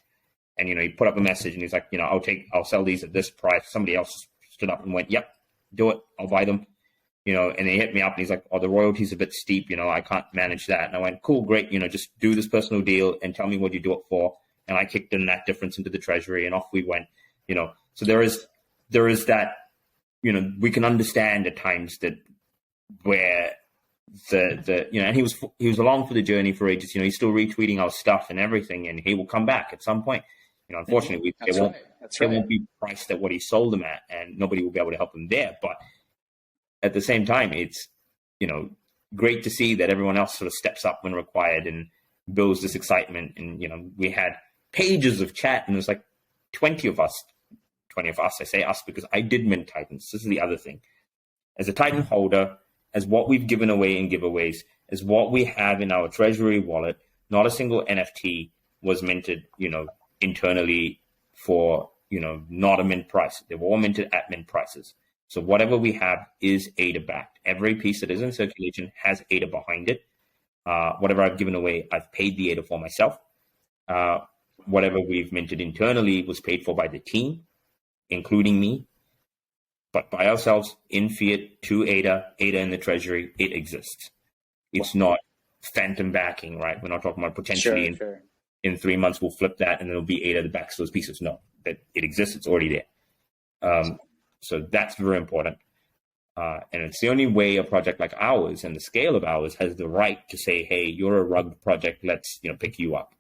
And, he put up a message and he's like, I'll sell these at this price. Somebody else stood up and went, yep, do it. I'll buy them. And they hit me up and he's like, oh, the royalty's a bit steep. I can't manage that. And I went, cool, great. Just do this personal deal and tell me what you do it for. And I kicked in that difference into the treasury and off we went, so there is that, we can understand at times that where and he was along for the journey for ages. He's still retweeting our stuff and everything and he will come back at some point. Unfortunately, it won't be priced at what he sold them at and nobody will be able to help him there. But at the same time, it's, great to see that everyone else sort of steps up when required and builds this excitement. And, we had pages of chat and there's like 20 of us, I say us because I did mint Titans. This is the other thing. As a Titan holder, as what we've given away in giveaways, as what we have in our treasury wallet, not a single NFT was minted, internally for, not a mint price. They were all minted at mint prices. So whatever we have is ADA backed. Every piece that is in circulation has ADA behind it. Whatever I've given away, I've paid the ADA for myself. Whatever we've minted internally was paid for by the team. including me, but by ourselves in fiat to ADA, ADA in the treasury, it exists. It's not phantom backing, right? We're not talking about potentially in 3 months we'll flip that and it'll be ADA that backs those pieces. No, that it exists. It's already there. So that's very important. And it's the only way a project like ours and the scale of ours has the right to say, hey, you're a rug project. Let's pick you up.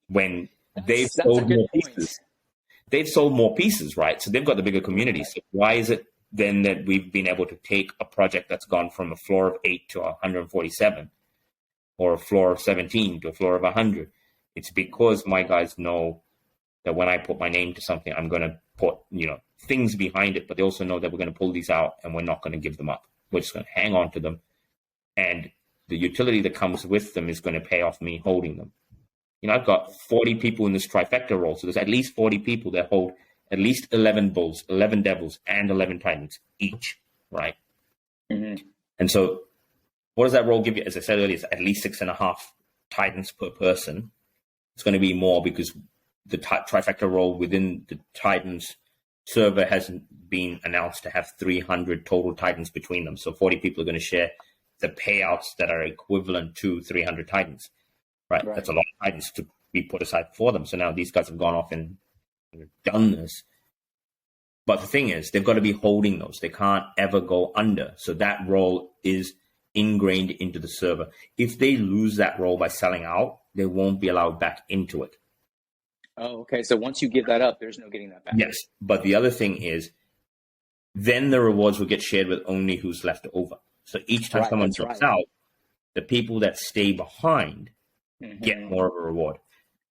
When they've sold more pieces. They've sold more pieces, right? So they've got the bigger community. So why is it then that we've been able to take a project that's gone from a floor of 8 to 147 or a floor of 17 to a floor of 100? It's because my guys know that when I put my name to something, I'm going to put, things behind it, but they also know that we're going to pull these out and we're not going to give them up. We're just going to hang on to them. And the utility that comes with them is going to pay off me holding them. I've got 40 people in this trifecta role. So there's at least 40 people that hold at least 11 bulls, 11 devils, and 11 titans each, right? Mm-hmm. And so what does that role give you? As I said earlier, it's at least 6.5 titans per person. It's going to be more because the trifecta role within the titans server hasn't been announced to have 300 total titans between them. So 40 people are going to share the payouts that are equivalent to 300 titans. Right. That's a lot of titans to be put aside for them. So now these guys have gone off and done this. But the thing is, they've got to be holding those. They can't ever go under. So that role is ingrained into the server. If they lose that role by selling out, they won't be allowed back into it. Oh, okay. So once you give that up, there's no getting that back. Yes. But the other thing is, then the rewards will get shared with only who's left over. So each time someone drops out, the people that stay behind get more of a reward.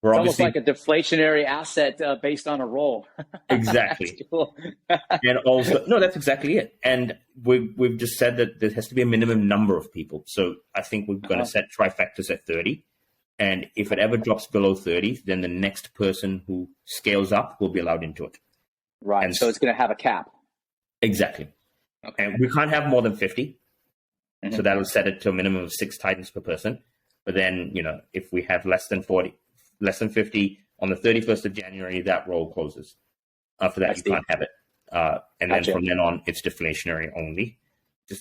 It's almost like a deflationary asset based on a role. Exactly. Cool. And also, no, that's exactly it. And we've just said that there has to be a minimum number of people. So I think we're going to set trifectas at 30. And if it ever drops below 30, then the next person who scales up will be allowed into it. Right. And so it's going to have a cap. Exactly. Okay. And we can't have more than 50. Mm-hmm. So that'll set it to a minimum of 6 titans per person. But then, if we have less than 50 on the 31st of January, that role closes. After that, you can't have it. And then from then on, it's deflationary only. The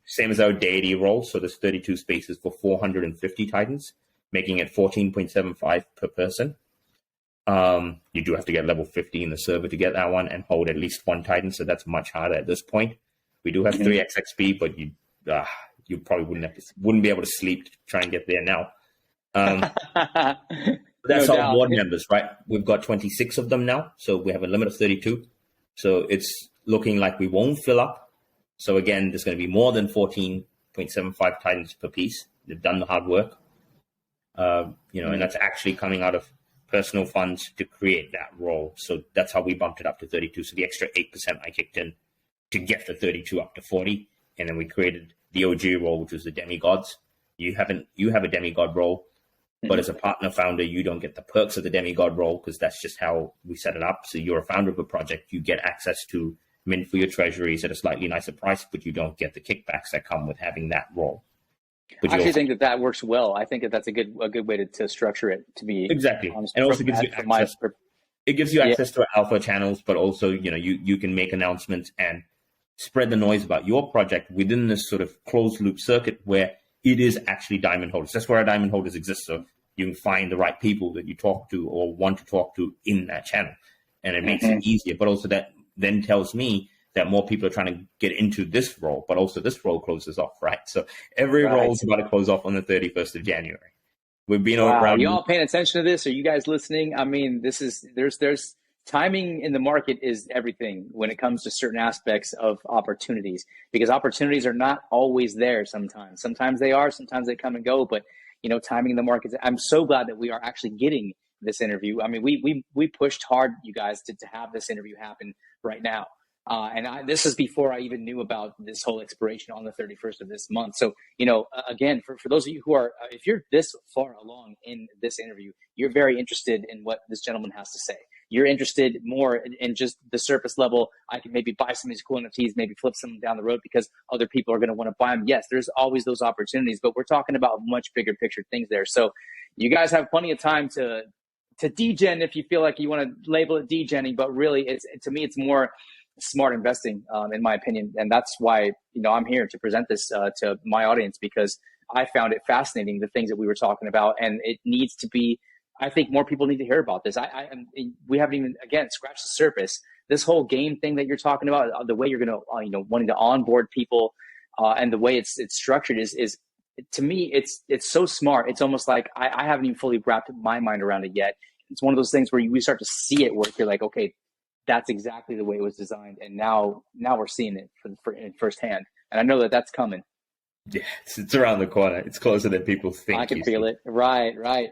same as our deity role. So there's 32 spaces for 450 titans, making it 14.75 per person. You do have to get level 50 in the server to get that one and hold at least 1 titan. So that's much harder at this point. We do have 3x XP, but you probably wouldn't be able to sleep to try and get there now. That's no our board members, right? We've got 26 of them now, so we have a limit of 32. So it's looking like we won't fill up. So again, there's going to be more than 14.75 titans per piece. They've done the hard work, and that's actually coming out of personal funds to create that role. So that's how we bumped it up to 32. So the extra 8% I kicked in to get the 32 up to 40, and then we created the OG role, which was the demigods. You have a demigod role, but as a partner founder, you don't get the perks of the demigod role because that's just how we set it up. So you're a founder of a project, you get access to mint for your treasuries at a slightly nicer price, but you don't get the kickbacks that come with having that role. But I actually think that works well. I think that's a good way to structure it. To be exactly, and also gives you access. It gives you access to alpha channels, but also you can make announcements and spread the noise about your project within this sort of closed loop circuit where it is actually diamond holders. That's where our diamond holders exist. So you can find the right people that you talk to or want to talk to in that channel. And it makes it easier. But also that then tells me that more people are trying to get into this role, but also this role closes off, right? So every role is about to close off on the 31st of January. We've been around. Are you all paying attention to this? Are you guys listening? I mean, there's timing in the market is everything when it comes to certain aspects of opportunities, because opportunities are not always there sometimes. Sometimes they are, sometimes they come and go, but timing in the market. I'm so glad that we are actually getting this interview. I mean, we pushed hard, you guys, to have this interview happen right now. This is before I even knew about this whole expiration on the 31st of this month. So, again, for those of you who are, if you're this far along in this interview, you're very interested in what this gentleman has to say. You're interested more in just the surface level. I can maybe buy some of these cool NFTs, maybe flip some down the road because other people are going to want to buy them. Yes, there's always those opportunities, but we're talking about much bigger picture things there. So you guys have plenty of time to to degen if you feel like you want to label it degenning, but really to me, it's more smart investing, in my opinion. And that's why, I'm here to present this to my audience, because I found it fascinating, the things that we were talking about, and it needs to be, I think more people need to hear about this. We haven't even, again, scratched the surface. This whole game thing that you're talking about, the way you're going to, wanting to onboard people, and the way it's structured is to me, it's so smart. It's almost like I haven't even fully wrapped my mind around it yet. It's one of those things where we start to see it work. You're like, okay, that's exactly the way it was designed, and now we're seeing it in firsthand. And I know that that's coming. Yeah, it's around the corner. It's closer than people think. I can feel it. Right.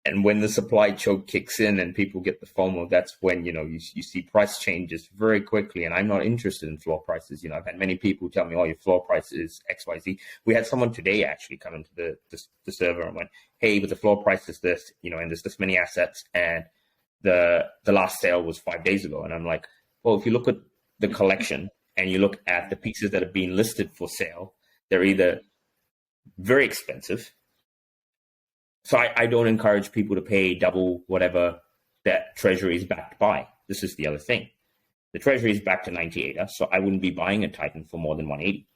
And when the supply choke kicks in and people get the FOMO, that's when, you see price changes very quickly. And I'm not interested in floor prices. I've had many people tell me, oh, your floor price is XYZ. We had someone today actually come into the server and went, hey, but the floor price is this, and there's this many assets. And the last sale was 5 days ago. And I'm like, well, if you look at the collection and you look at the pieces that have been listed for sale, they're either very expensive. So I don't encourage people to pay double whatever that Treasury is backed by. This is the other thing. The Treasury is backed to 98, so I wouldn't be buying a Titan for more than 180.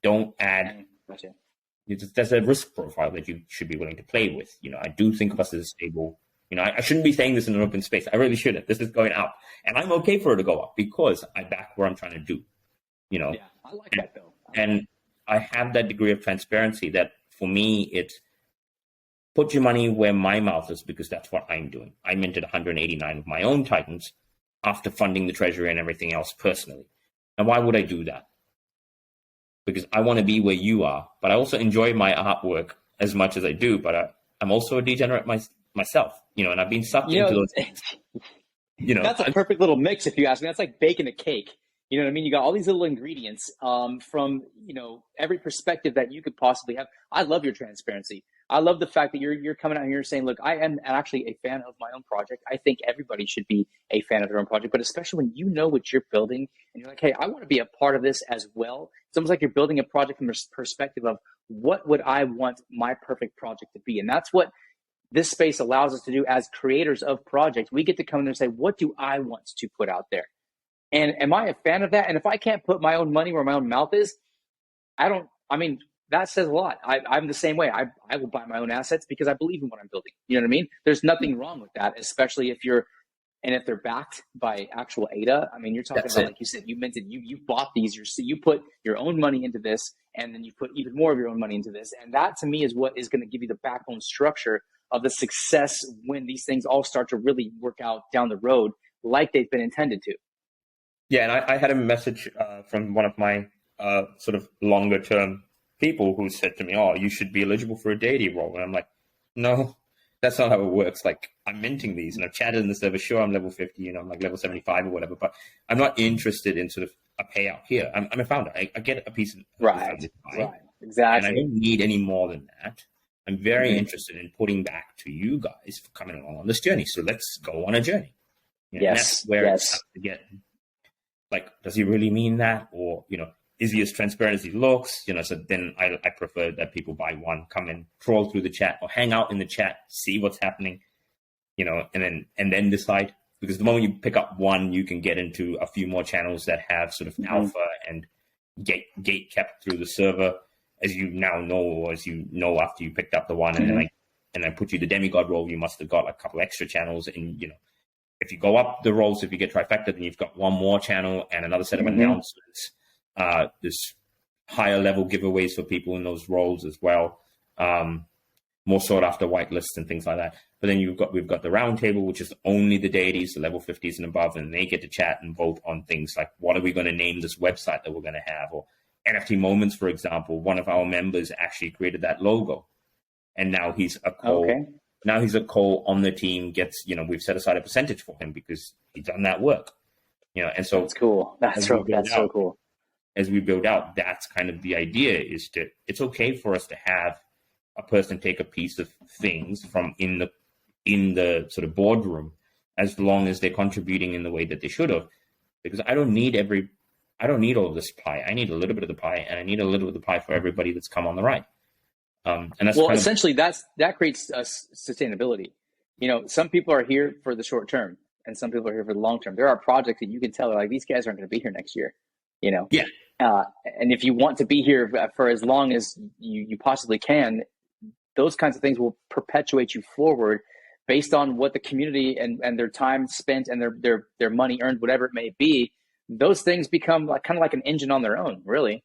Don't add. Gotcha. There's a risk profile that you should be willing to play with. I do think of us as a stable. I shouldn't be saying this in an open space. I really shouldn't. This is going up, and I'm okay for it to go up because I back where I'm trying to do. Yeah, I like that though. And I have that degree of transparency that for me, it's put your money where my mouth is, because that's what I'm doing. I minted 189 of my own Titans after funding the Treasury and everything else personally. And why would I do that? Because I want to be where you are, but I also enjoy my artwork as much as I do, but I'm also a degenerate myself, and I've been sucked into those things. That's a perfect little mix, if you ask me. That's like baking a cake. You know what I mean? You got all these little ingredients from, every perspective that you could possibly have. I love your transparency. I love the fact that you're coming out here saying, look, I am actually a fan of my own project. I think everybody should be a fan of their own project, but especially when you know what you're building and you're like, hey, I want to be a part of this as well. It's almost like you're building a project from a perspective of what would I want my perfect project to be? And that's what this space allows us to do as creators of projects. We get to come in and say, what do I want to put out there? And am I a fan of that? And if I can't put my own money where my own mouth is, that says a lot. I'm the same way. I will buy my own assets because I believe in what I'm building. You know what I mean? There's nothing wrong with that, especially if they're backed by actual ADA. You're talking about, like you said, you bought these, you put your own money into this, and then you put even more of your own money into this. And that to me is what is going to give you the backbone structure of the success when these things all start to really work out down the road like they've been intended to. Yeah, and I had a message from one of my sort of longer term people who said to me, oh, you should be eligible for a deity role. And I'm like, no, that's not how it works. Like, I'm minting these and I've chatted in the server. Sure, I'm level 50, I'm like level 75 or whatever, but I'm not interested in sort of a payout here. I'm a founder. I get a piece of right, exactly. And I don't need any more than that. I'm very interested in putting back to you guys for coming along on this journey. So let's go on a journey. Yes. And that's where it's to get, like, does he really mean that? Or, is he as transparent as he looks? So then I prefer that people buy one, come in, troll through the chat or hang out in the chat, see what's happening, and then decide. Because the moment you pick up one, you can get into a few more channels that have sort of alpha and gate kept through the server, as you now know, or as you know after you picked up the one, and then I put you the demigod role, you must have got a couple extra channels, and if you go up the roles, if you get trifecta, then you've got one more channel and another set of announcements. There's higher level giveaways for people in those roles as well. More sought after whitelists and things like that. But then we've got the round table, which is only the deities, the level 50s and above, and they get to chat and vote on things like, what are we going to name this website that we're going to have? Or NFT Moments, for example, one of our members actually created that logo. And now he's a co. Okay. Now he's a co on the team, gets, we've set aside a percentage for him because he's done that work. And so that's cool. That's so cool. As we build out, that's kind of the idea, is it's okay for us to have a person take a piece of things from in the sort of boardroom, as long as they're contributing in the way that they should have. Because I don't need all of this pie. I need a little bit of the pie, and I need a little bit of the pie for everybody that's come on the ride. And that's essentially that creates sustainability. some people are here for the short term and some people are here for the long term. There are projects that you can tell like these guys aren't going to be here next year, Yeah. and if you want to be here for as long as you possibly can, those kinds of things will perpetuate you forward based on what the community and their time spent and their money earned, whatever it may be. Those things become kind of like an engine on their own, really.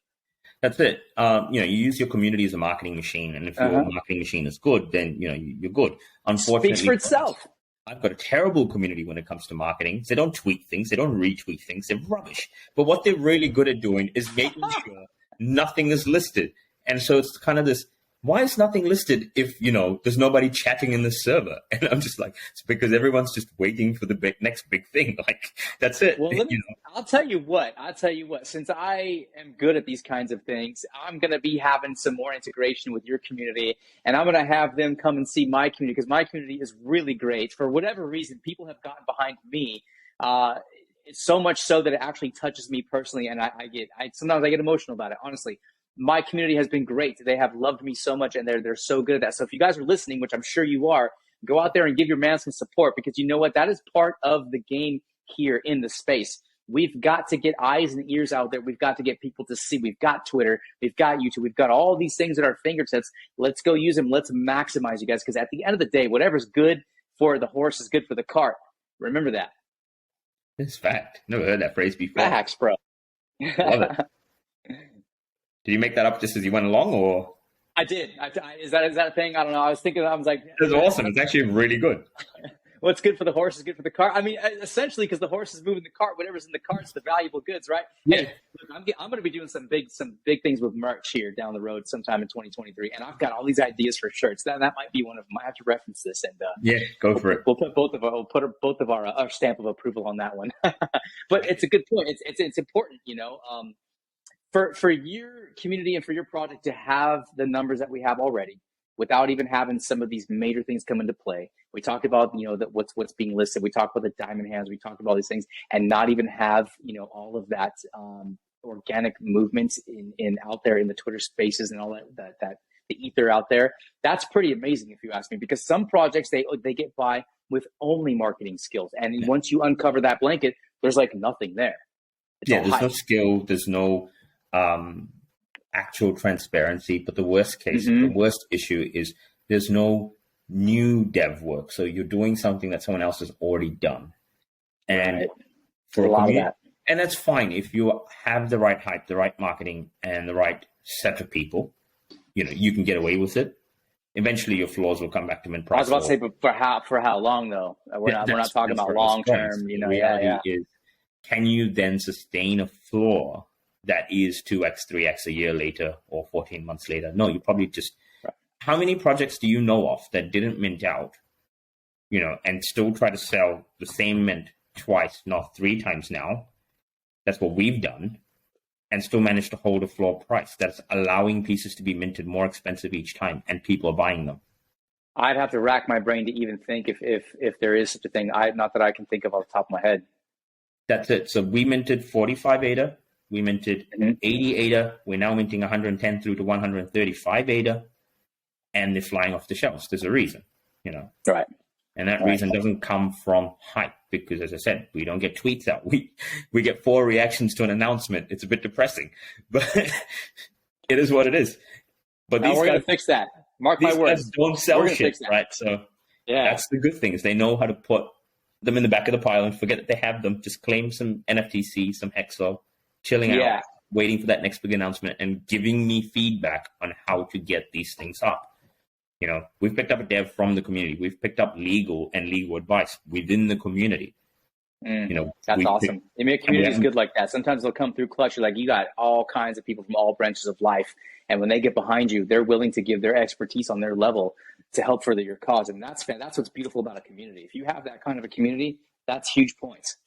That's it. You use your community as a marketing machine, and if your marketing machine is good, then you're good. Unfortunately, speaks for itself. I've got a terrible community when it comes to marketing. They don't tweet things, they don't retweet things, they're rubbish. But what they're really good at doing is making sure nothing is listed. And so it's kind of this, why is nothing listed if, there's nobody chatting in the server? And I'm just like, it's because everyone's just waiting for the next big thing. Like, that's it. Well, I'll tell you what, since I am good at these kinds of things, I'm going to be having some more integration with your community, and I'm going to have them come and see my community because my community is really great. For whatever reason, people have gotten behind me. It's so much so that it actually touches me personally. And sometimes I get emotional about it, honestly. My community has been great. They have loved me so much, and they're so good at that. So if you guys are listening, which I'm sure you are, go out there and give your man some support, because you know what? That is part of the game here in the space. We've got to get eyes and ears out there. We've got to get people to see. We've got Twitter. We've got YouTube. We've got all these things at our fingertips. Let's go use them. Let's maximize you guys, because at the end of the day, whatever's good for the horse is good for the cart. Remember that. It's fact. Never heard that phrase before. Facts, bro. Love it. Did you make that up just as you went along, or? I did. Is that a thing? I don't know. I was like, it's awesome. It's actually really good. What's good for the horse is good for the cart. I mean, essentially, because the horse is moving the cart, whatever's in the cart is the valuable goods, right? Yeah. Hey, look, I'm going to be doing some big things with merch here down the road sometime in 2023, and I've got all these ideas for shirts. That might be one of them. I have to reference this, and go for it. We'll put both of our stamp of approval on that one. But it's a good point. It's important, for your community and for your project to have the numbers that we have already, without even having some of these major things come into play. We talked about, what's being listed. We talked about the diamond hands. We talked about all these things, and not even have, all of that organic movement in out there in the Twitter spaces and all that the ether out there. That's pretty amazing, if you ask me, because some projects, they get by with only marketing skills. And once you uncover that blanket, there's like nothing there. There's no skill. There's no actual transparency. But the worst case, the worst issue is there's no new dev work. So you're doing something that someone else has already done. And for a lot of that. And that's fine if you have the right hype, the right marketing, and the right set of people. You can get away with it. Eventually, your flaws will come back to mint price. I was about to say, but for how long though? We're not talking about long term. The reality is, can you then sustain a floor that is 2x, 3x a year later or 14 months later? No, you probably just. Right. How many projects do you know of that didn't mint out, and still try to sell the same mint twice, not 3 times now? That's what we've done, and still managed to hold a floor price that's allowing pieces to be minted more expensive each time, and people are buying them. I'd have to rack my brain to even think if there is such a thing. Not that I can think of off the top of my head. That's it. So we minted 45 ADA. We minted 80 ADA. We're now minting 110 through to 135 ADA. And they're flying off the shelves. There's a reason, Right. And that reason doesn't come from hype, because, as I said, we don't get tweets out. We get 4 reactions to an announcement. It's a bit depressing, but it is what it is. But we're going to fix that. Mark my words. Guys don't sell shit, right? So that's the good thing, is they know how to put them in the back of the pile and forget that they have them. Just claim some NFTC, some Hexo, chilling out, waiting for that next big announcement, and giving me feedback on how to get these things up. We've picked up a dev from the community. We've picked up legal advice within the community. That's awesome. Community is good like that. Sometimes they'll come through clutch. You're like, you got all kinds of people from all branches of life. And when they get behind you, they're willing to give their expertise on their level to help further your cause. And that's what's beautiful about a community. If you have that kind of a community, that's huge points.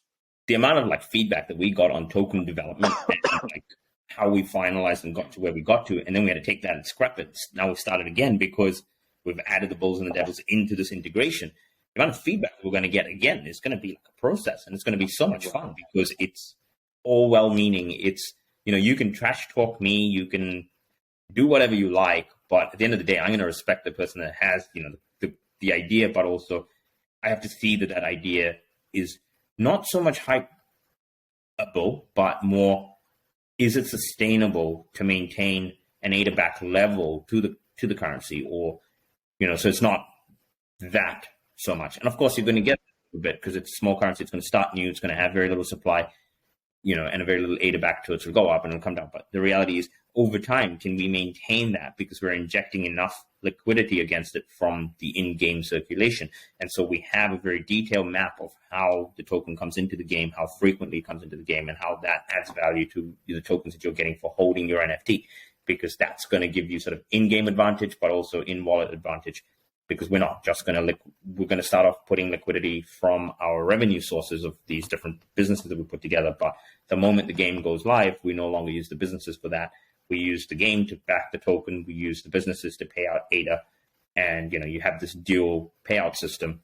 The amount of feedback that we got on token development and how we finalized and got to where we got to, and then we had to take that and scrap it. Now we started again because we've added the bulls and the devils into this integration. The amount of feedback we're going to get again is going to be like a process, and it's going to be so much fun because it's all well-meaning. It's, you can trash talk me, you can do whatever you like, but at the end of the day, I'm going to respect the person that has, the idea, but also I have to see that that idea is not so much hypeable, but more, is it sustainable to maintain an ADA back level to the currency, or, you know, so it's not that so much. And of course, you're going to get a bit because it's a small currency. It's going to start new. It's going to have very little supply, you know, and a very little ADA back to it. So it'll go up and it'll come down. But the reality is, over time, can we maintain that? Because we're injecting enough liquidity against it from the in-game circulation. And so we have a very detailed map of how the token comes into the game, how frequently it comes into the game, and how that adds value to the tokens that you're getting for holding your NFT. Because that's going to give you sort of in-game advantage, but also in-wallet advantage. Because we're not just going to we're going to start off putting liquidity from our revenue sources of these different businesses that we put together. But the moment the game goes live, we no longer use the businesses for that. We use the game to back the token. We use the businesses to pay out ADA, and, you know, you have this dual payout system,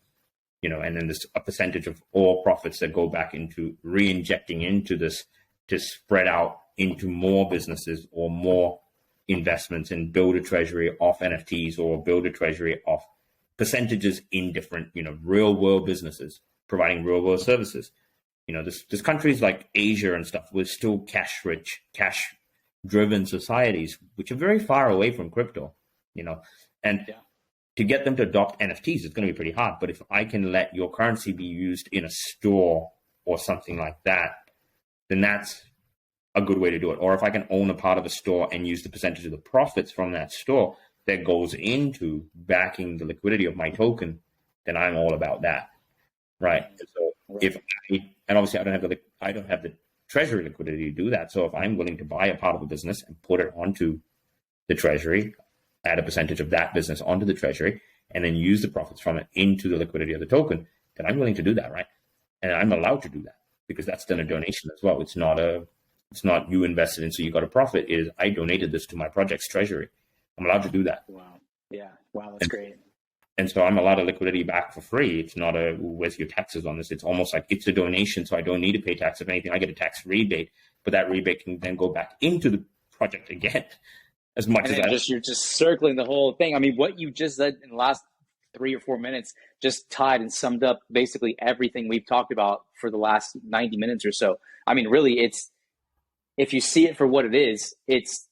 you know, and then there's a percentage of all profits that go back into re-injecting into this to spread out into more businesses or more investments and build a treasury of NFTs or build a treasury of percentages in different, you know, real world businesses providing real world services. You know, there's countries like Asia and stuff with still cash rich, cash driven societies, which are very far away from crypto, you know, and to get them to adopt NFTs, it's going to be pretty hard. But if I can let your currency be used in a store or something like that, then that's a good way to do it. Or if I can own a part of a store and use the percentage of the profits from that store that goes into backing the liquidity of my token, then I'm all about that, right? So and obviously I don't have the treasury liquidity to do that. So if I'm willing to buy a part of a business and put it onto the treasury, add a percentage of that business onto the treasury, and then use the profits from it into the liquidity of the token, then I'm willing to do that, right? And I'm allowed to do that because that's then a donation as well. It's not you invested in, so you got a profit. It is, I donated this to my project's treasury. I'm allowed to do that. Wow. Yeah. Wow. That's great. And so I'm allowed a liquidity back for free. It's not where's your taxes on this? It's almost like it's a donation, so I don't need to pay tax. If anything, I get a tax rebate, but that rebate can then go back into the project again as much as you're just circling the whole thing. I mean, what you just said in the last 3 or 4 minutes just tied and summed up basically everything we've talked about for the last 90 minutes or so. I mean, really, if you see it for what it is, it's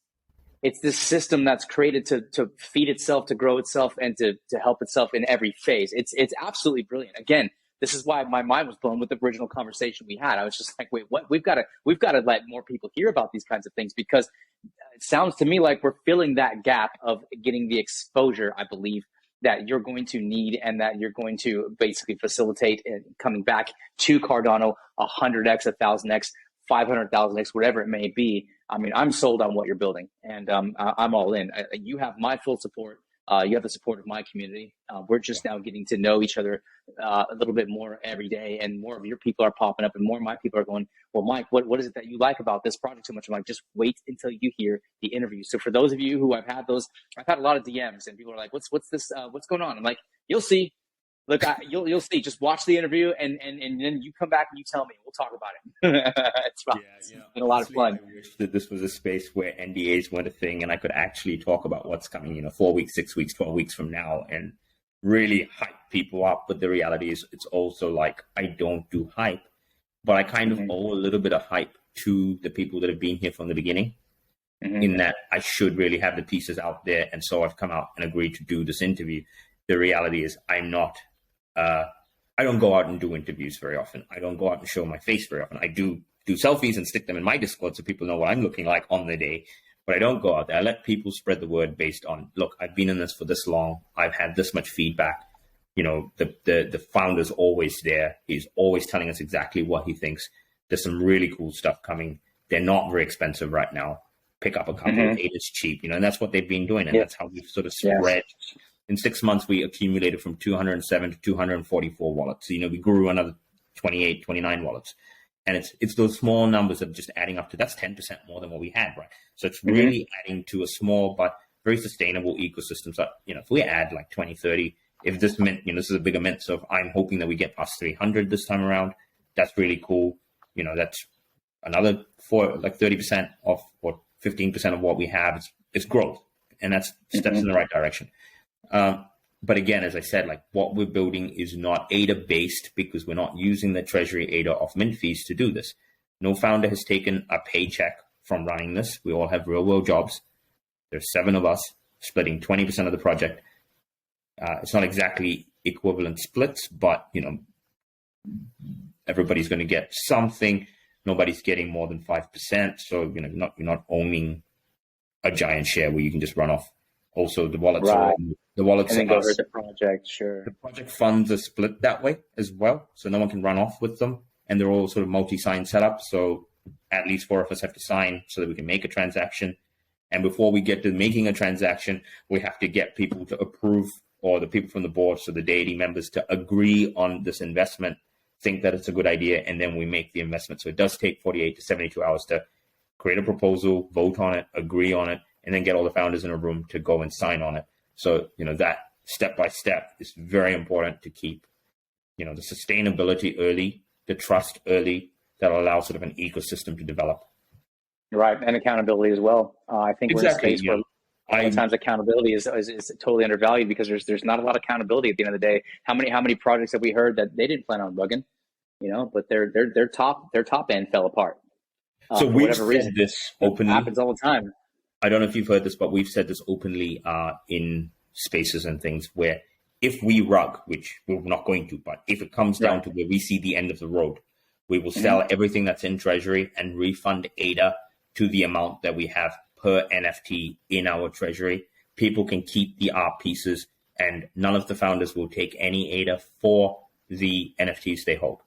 this system that's created to feed itself, to grow itself, and to help itself in every phase. It's absolutely brilliant. Again, this is why my mind was blown with the original conversation we had. I was just like, wait, what? We've got to let more people hear about these kinds of things, because it sounds to me like we're filling that gap of getting the exposure, I believe, that you're going to need, and that you're going to basically facilitate coming back to Cardano 100x, 1000x, 500,000x, whatever it may be. I mean, I'm sold on what you're building, and I'm all in. You have my full support. You have the support of my community. We're just now getting to know each other a little bit more every day, and more of your people are popping up, and more of my people are going, well, Mike, what is it that you like about this project so much? I'm like, just wait until you hear the interview. So for those of you who I've had a lot of DMs, and people are like, what's this? What's going on? I'm like, you'll see. Look, you'll see. Just watch the interview, and then you come back and you tell me. We'll talk about it. It's been a lot of fun. I wish that this was a space where NDAs weren't a thing, and I could actually talk about what's coming, 4 weeks, 6 weeks, 12 weeks from now, and really hype people up. But the reality is, it's also like, I don't do hype, but I kind of owe a little bit of hype to the people that have been here from the beginning. In that I should really have the pieces out there, and so I've come out and agreed to do this interview. The reality is, I'm not. I don't go out and do interviews very often. I don't go out and show my face very often. I do selfies and stick them in my Discord so people know what I'm looking like on the day. But I don't go out there. I let people spread the word based on, look, I've been in this for this long. I've had this much feedback. The founder's always there. He's always telling us exactly what he thinks. There's some really cool stuff coming. They're not very expensive right now. Pick up a couple of it's cheap, and that's what they've been doing. And that's how we've sort of spread. Yes. In 6 months, we accumulated from 207 to 244 wallets. So, we grew another 28, 29 wallets. And it's those small numbers that are just adding up to, that's 10% more than what we had, right? So it's really adding to a small but very sustainable ecosystem. So, if we add like 20, 30, if this mint, this is a bigger mint. So if I'm hoping that we get past 300 this time around, that's really cool. That's another 30% of, or 15% of what we have is growth. And that's steps in the right direction. But again, as I said, like what we're building is not ADA based because we're not using the treasury ADA of mint fees to do this. No founder has taken a paycheck from running this. We all have real world jobs. There's 7 of us splitting 20% of the project. It's not exactly equivalent splits, but everybody's going to get something. Nobody's getting more than 5%. So you're not owning a giant share where you can just run off. Also, the wallets Right. the wallets and then go over the project. Sure. The project funds are split that way as well, so no one can run off with them, and they're all sort of multi-sign setup. So at least 4 of us have to sign so that we can make a transaction. And before we get to making a transaction, we have to get people to approve, or the people from the board, so the deity members, to agree on this investment, think that it's a good idea, and then we make the investment. So it does take 48 to 72 hours to create a proposal, vote on it, agree on it, and then get all the founders in a room to go and sign on it. So, that step by step is very important to keep, the sustainability early, the trust early, that allows sort of an ecosystem to develop. Right. And accountability as well. I think we're in a space where a lot of times accountability is totally undervalued because there's not a lot of accountability at the end of the day. How many projects have we heard that they didn't plan on bugging, but their top end fell apart. So we've said this openly. It happens all the time. I don't know if you've heard this, but we've said this openly in spaces and things where if we rug, which we're not going to, but if it comes down to where we see the end of the road, we will sell everything that's in treasury and refund ADA to the amount that we have per NFT in our treasury. People can keep the art pieces, and none of the founders will take any ADA for the NFTs they hold.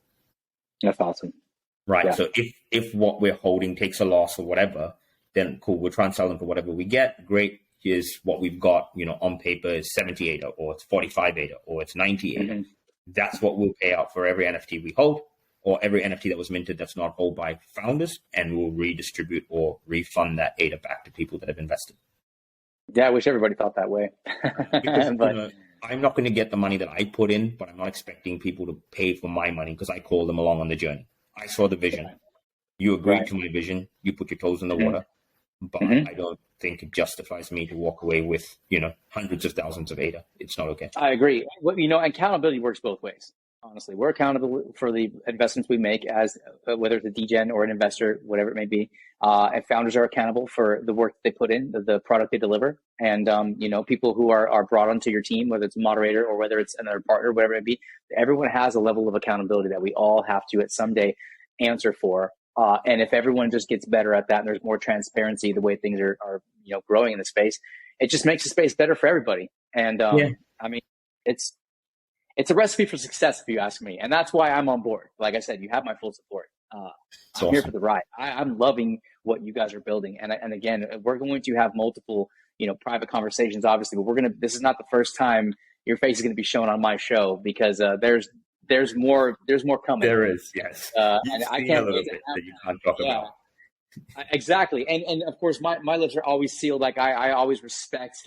That's awesome. Right. Yeah. So if what we're holding takes a loss or whatever, then cool, we'll try and sell them for whatever we get. Great. Here's what we've got, on paper is 70 ADA, or it's 45 ADA, or it's 90 ADA. That's what we'll pay out for every NFT we hold, or every NFT that was minted that's not held by founders, and we'll redistribute or refund that ADA back to people that have invested. Yeah, I wish everybody thought that way. Because, I'm not going to get the money that I put in, but I'm not expecting people to pay for my money because I call them along on the journey. I saw the vision. You agreed to my vision. You put your toes in the water. But I don't think it justifies me to walk away with, hundreds of thousands of ADA. It's not okay. I agree. Accountability works both ways. Honestly, we're accountable for the investments we make as whether it's a degen or an investor, whatever it may be. And founders are accountable for the work they put in, the product they deliver. And, people who are brought onto your team, whether it's a moderator or whether it's another partner, whatever it may be, everyone has a level of accountability that we all have to at some day answer for. And if everyone just gets better at that and there's more transparency, the way things are growing in the space, it just makes the space better for everybody. And it's a recipe for success, if you ask me. And that's why I'm on board. Like I said, you have my full support. I'm here for the ride. I'm loving what you guys are building. And again, we're going to have multiple, private conversations, obviously, but this is not the first time your face is going to be shown on my show because there's more coming. There is, yes. And I can't wait that you can't talk about. Exactly. And of course, my lips are always sealed. Like I always respect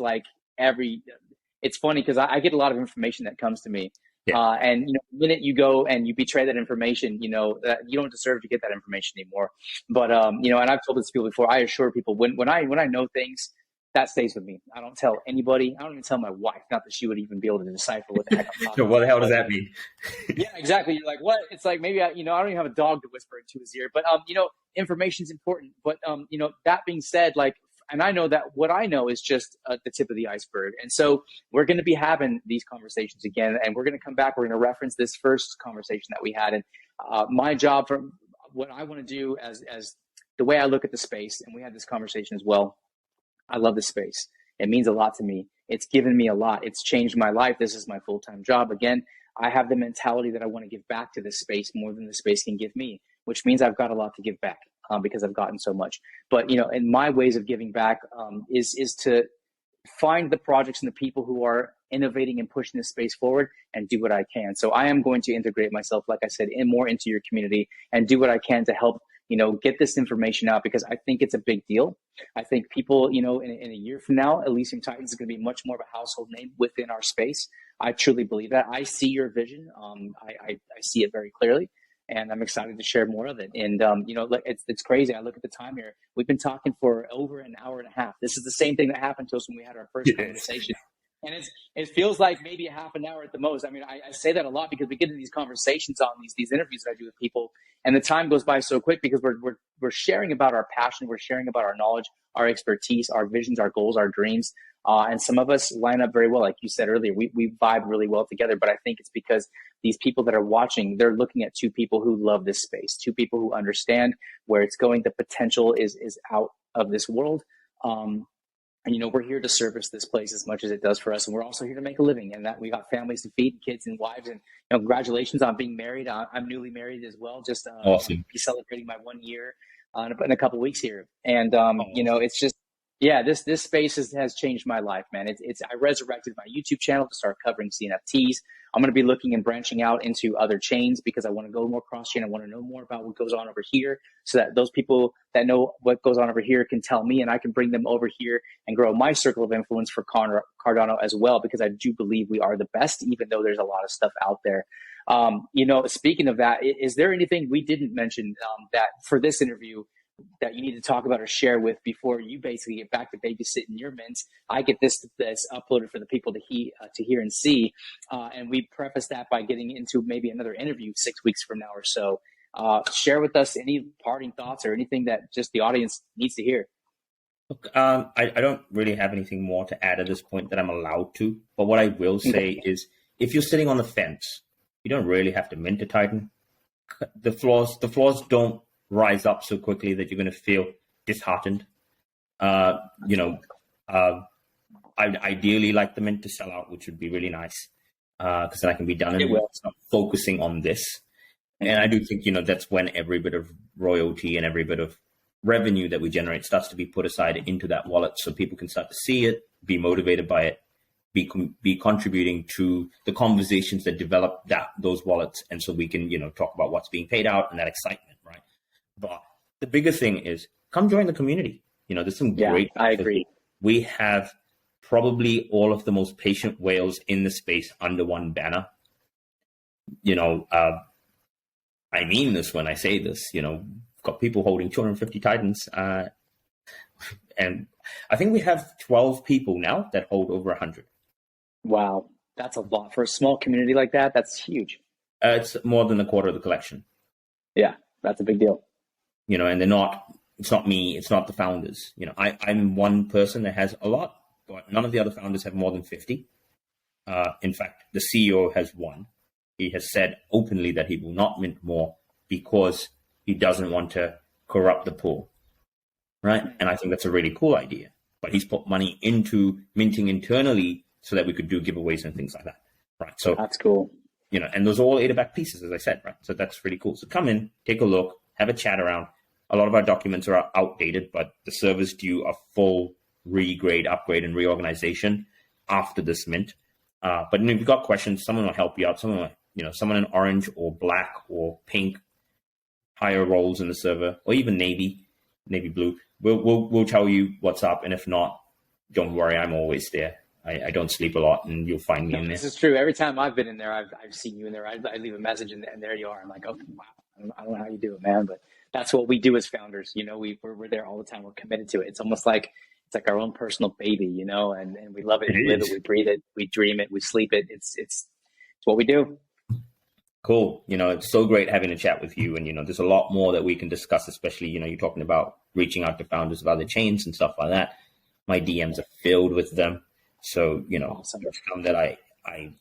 it's funny because I get a lot of information that comes to me. Yeah. And the minute you go and you betray that information, you don't deserve to get that information anymore. But and I've told this to people before. I assure people when I know things, that stays with me. I don't tell anybody. I don't even tell my wife. Not that she would even be able to decipher what the heck I'm talking So what the hell does that mean? Yeah, exactly. You're like, what? It's like maybe I don't even have a dog to whisper into his ear. But information's important. But that being said, and I know that what I know is just the tip of the iceberg. And so we're going to be having these conversations again, and we're going to come back. We're going to reference this first conversation that we had. And my job, for what I want to do as the way I look at the space, and we had this conversation as well. I love this space. It means a lot to me. It's given me a lot. It's changed my life. This is my full-time job. Again, I have the mentality that I want to give back to this space more than the space can give me, which means I've got a lot to give back. Because I've gotten so much. But, in my ways of giving back is to find the projects and the people who are innovating and pushing this space forward and do what I can. So I am going to integrate myself, like I said, more into your community and do what I can to help, get this information out because I think it's a big deal. I think people, in a year from now, Elysium Titans is going to be much more of a household name within our space. I truly believe that. I see your vision. I see it very clearly. And I'm excited to share more of it. And, it's crazy. I look at the time here. We've been talking for over an hour and a half. This is the same thing that happened to us when we had our first conversation. And it feels like maybe a half an hour at the most. I mean, I say that a lot because we get into these conversations on these interviews that I do with people, and the time goes by so quick because we're sharing about our passion, we're sharing about our knowledge, our expertise, our visions, our goals, our dreams, and some of us line up very well. Like you said earlier, we vibe really well together. But I think it's because these people that are watching, they're looking at two people who love this space, two people who understand where it's going. The potential is out of this world. And, we're here to service this place as much as it does for us. And we're also here to make a living, and that we got families to feed, kids and wives. And, congratulations on being married. I'm newly married as well. Just Awesome. Be celebrating my 1 year in a couple of weeks here. And, it's just, this space has changed my life, man. I resurrected my YouTube channel to start covering CNFTs. I'm going to be looking and branching out into other chains because I want to go more cross-chain. I want to know more about what goes on over here so that those people that know what goes on over here can tell me, and I can bring them over here and grow my circle of influence for Cardano as well, because I do believe we are the best, even though there's a lot of stuff out there. Speaking of that, is there anything we didn't mention that for this interview that you need to talk about or share with before you basically get back to babysitting your mints? I get this uploaded for the people to hear and see, and we preface that by getting into maybe another interview 6 weeks from now or so. Share with us any parting thoughts or anything that just the audience needs to hear. Look, I don't really have anything more to add at this point that I'm allowed to, but what I will say is, if you're sitting on the fence, you don't really have to mint a Titan. The flaws don't rise up so quickly that you're going to feel disheartened. I'd ideally like the mint to sell out, which would be really nice, because then I can be done and start focusing on this. And I do think, that's when every bit of royalty and every bit of revenue that we generate starts to be put aside into that wallet, so people can start to see it, be motivated by it, be contributing to the conversations that develop those wallets. And so we can, talk about what's being paid out and that excitement, right? But the bigger thing is, come join the community. There's some great. I agree. We have probably all of the most patient whales in the space under one banner. I mean this when I say this. Got people holding 250 Titans, and I think we have 12 people now that hold over 100. Wow, that's a lot for a small community like that. That's huge. It's more than a quarter of the collection. Yeah, that's a big deal. And it's not me, it's not the founders. I'm one person that has a lot, but none of the other founders have more than 50. In fact, the CEO has one. He has said openly that he will not mint more because he doesn't want to corrupt the pool, right? And I think that's a really cool idea. But he's put money into minting internally so that we could do giveaways and things like that, right? So that's cool. And those are all ADA-backed pieces, as I said, right? So that's really cool. So come in, take a look, have a chat around. A lot of our documents are outdated, but the server's due a full regrade, upgrade, and reorganization after this mint. But if you've got questions, someone will help you out. Someone in orange or black or pink, higher roles in the server, or even navy blue. We'll tell you what's up, and if not, don't worry, I'm always there. I don't sleep a lot, and you'll find me in there. This is true. Every time I've been in there, I've seen you in there. I leave a message, and there you are. I'm like, oh, wow. I don't know how you do it, man, but that's what we do as founders. We're there all the time. We're committed to it. It's almost like it's like our own personal baby, and we love it. We live it. We breathe it. We dream it. We sleep it. It's what we do. Cool. It's so great having a chat with you. And, there's a lot more that we can discuss, especially, you're talking about reaching out to founders of other chains and stuff like that. My DMs are filled with them. So, awesome. There are some that I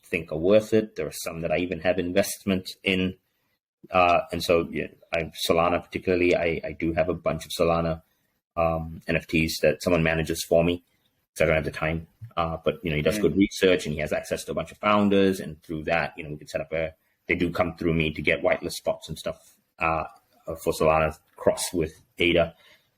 think are worth it. There are some that I even have investments in. And so, Solana particularly, I do have a bunch of Solana NFTs that someone manages for me because I don't have the time. But, he does good research and he has access to a bunch of founders. And through that, we can set up they do come through me to get whitelist spots and stuff for Solana cross with ADA.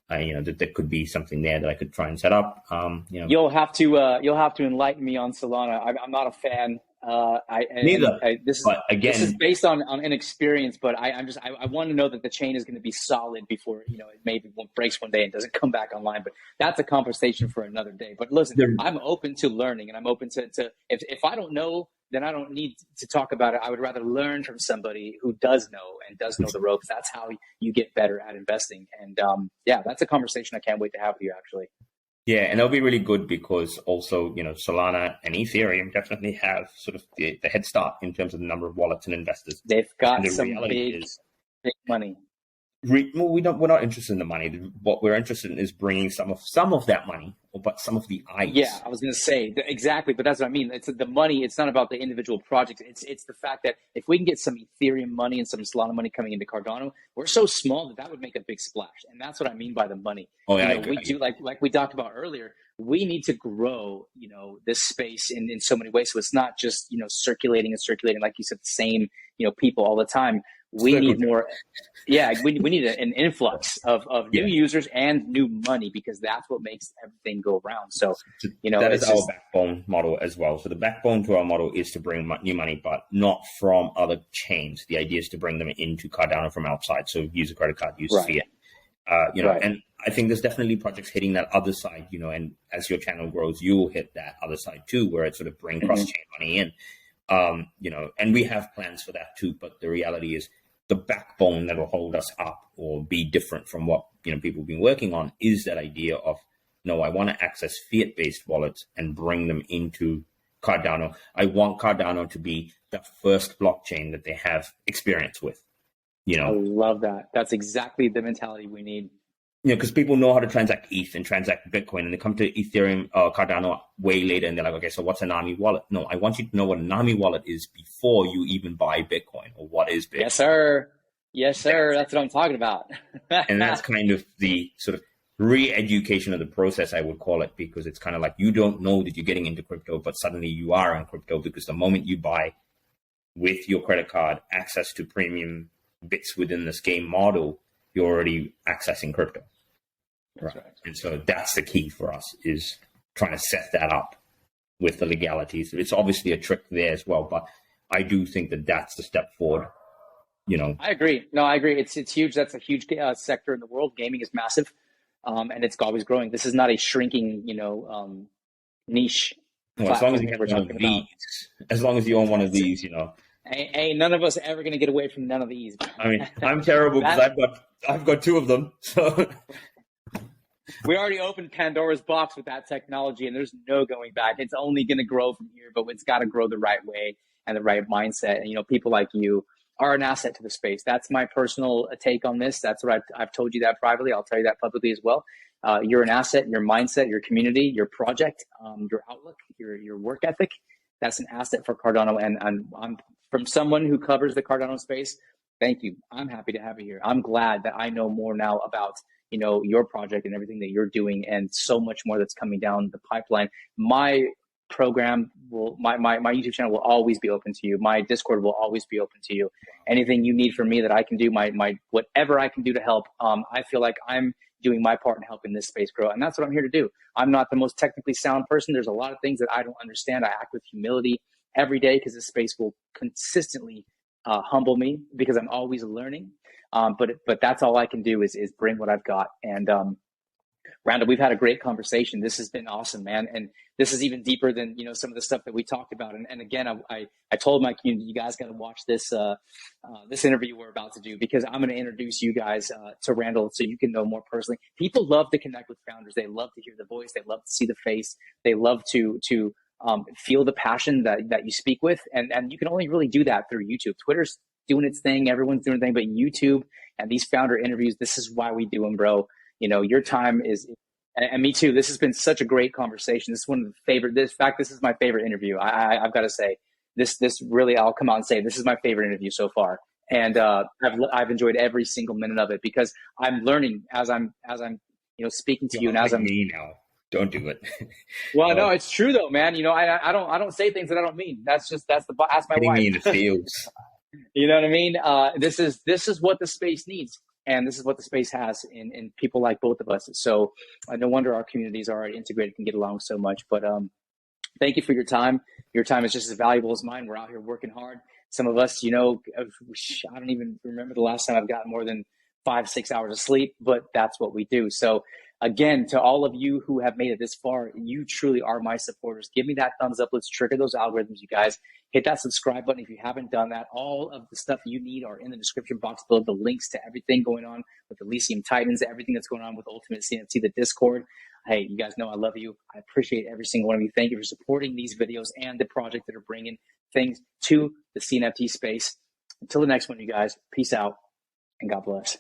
There could be something there that I could try and set up. You'll have to enlighten me on Solana. I'm not a fan. Neither. This is based on inexperience, but I want to know that the chain is going to be solid before it maybe breaks one day and doesn't come back online. But that's a conversation for another day. But listen, I'm open to learning, and I'm open to if I don't know, then I don't need to talk about it. I would rather learn from somebody who does know and does know the ropes. That's how you get better at investing. And that's a conversation I can't wait to have with you, actually. Yeah, and that'll be really good because also, Solana and Ethereum definitely have sort of the head start in terms of the number of wallets and investors. They've And got the some reality is, big money. we're not interested in the money. What we're interested in is bringing some of that money, but some of the eyes. Yeah, I was going to say exactly, but that's what I mean. It's the money. It's not about the individual projects. It's the fact that if we can get some Ethereum money and some Solana money coming into Cardano, we're so small that would make a big splash. And that's what I mean by the money. Oh yeah, we do like we talked about earlier. We need to grow, this space in so many ways. So it's not just circulating and circulating, like you said, the same people all the time. We need more. Yeah, we need an influx of new users and new money, because that's what makes everything go around. So, that is our backbone model as well. So the backbone to our model is to bring new money, but not from other chains. The idea is to bring them into Cardano from outside. So use a credit card, use fiat. And I think there's definitely projects hitting that other side, and as your channel grows, you'll hit that other side too, where it sort of bring cross-chain money in. And we have plans for that too. But the reality is, the backbone that will hold us up or be different from what people have been working on is that idea of, no, I want to access fiat-based wallets and bring them into Cardano. I want Cardano to be the first blockchain that they have experience with. I love that. That's exactly the mentality we need. Because people know how to transact ETH and transact Bitcoin, and they come to Ethereum or Cardano way later, and they're like, okay, so what's a NAMI wallet? No, I want you to know what a NAMI wallet is before you even buy Bitcoin, or what is Bitcoin. Yes, sir. Yes, sir. That's what I'm talking about. And that's kind of the sort of re-education of the process, I would call it, because it's kind of like you don't know that you're getting into crypto, but suddenly you are in crypto, because the moment you buy with your credit card access to premium bits within this game model, you're already accessing crypto. Right. And so that's the key for us, is trying to set that up with the legalities. It's obviously a trick there as well, but I do think that that's the step forward. I agree. No, I agree. It's huge. That's a huge sector in the world. Gaming is massive, and it's always growing. This is not a shrinking, niche. Well, as long as you have one of these, as long as you own one of these, ain't none of us ever gonna get away from none of these. I mean, I'm terrible because I've got two of them. So we already opened Pandora's box with that technology, and there's no going back. It's only going to grow from here, but it's got to grow the right way and the right mindset. And, people like you are an asset to the space. That's my personal take on this. That's what I've told you that privately. I'll tell you that publicly as well. You're an asset, your mindset, your community, your project, your outlook, your work ethic. That's an asset for Cardano. And I'm from someone who covers the Cardano space. Thank you. I'm happy to have you here. I'm glad that I know more now about your project and everything that you're doing, and so much more that's coming down the pipeline. My program my YouTube channel will always be open to you. My Discord will always be open to you. Anything you need from me that I can do, my whatever I can do to help. I feel like I'm doing my part in helping this space grow, and that's what I'm here to do. I'm not the most technically sound person. There's a lot of things that I don't understand. I act with humility every day, because this space will consistently humble me, because I'm always learning. But that's all I can do is bring what I've got. And Randall, we've had a great conversation. This has been awesome, man. And this is even deeper than some of the stuff that we talked about. And again, I told my community, you guys got to watch this this interview we're about to do, because I'm going to introduce you guys to Randall, so you can know more personally. People love to connect with founders. They love to hear the voice. They love to see the face. They love to feel the passion that you speak with. And you can only really do that through YouTube. Twitter's doing its thing. Everyone's doing their thing, but YouTube and these founder interviews, this is why we do them, bro. Your time is, and me too. This has been such a great conversation. This is one of the favorite, this is my favorite interview. I've got to say this really, I'll come out and say, this is my favorite interview so far. And I've enjoyed every single minute of it, because I'm learning as I'm speaking to you, and as I'm now. Don't do it. Well, no, it's true though, man. I don't say things that I don't mean. That's my wife. Mean it feels. You know what I mean? This is what the space needs, and this is what the space has in people like both of us. So no wonder our communities are already integrated and get along so much. But thank you for your time. Your time is just as valuable as mine. We're out here working hard. Some of us, I don't even remember the last time I've gotten more than 5-6 hours of sleep, but that's what we do. So again, to all of you who have made it this far, you truly are my supporters. Give me that thumbs up. Let's trigger those algorithms, you guys. Hit that subscribe button if you haven't done that. All of the stuff you need are in the description box below. The links to everything going on with Elysium Titans, everything that's going on with UltimateCNFT, the Discord. Hey, you guys know I love you. I appreciate every single one of you. Thank you for supporting these videos and the project that are bringing things to the CNFT space. Until the next one, you guys, peace out and God bless.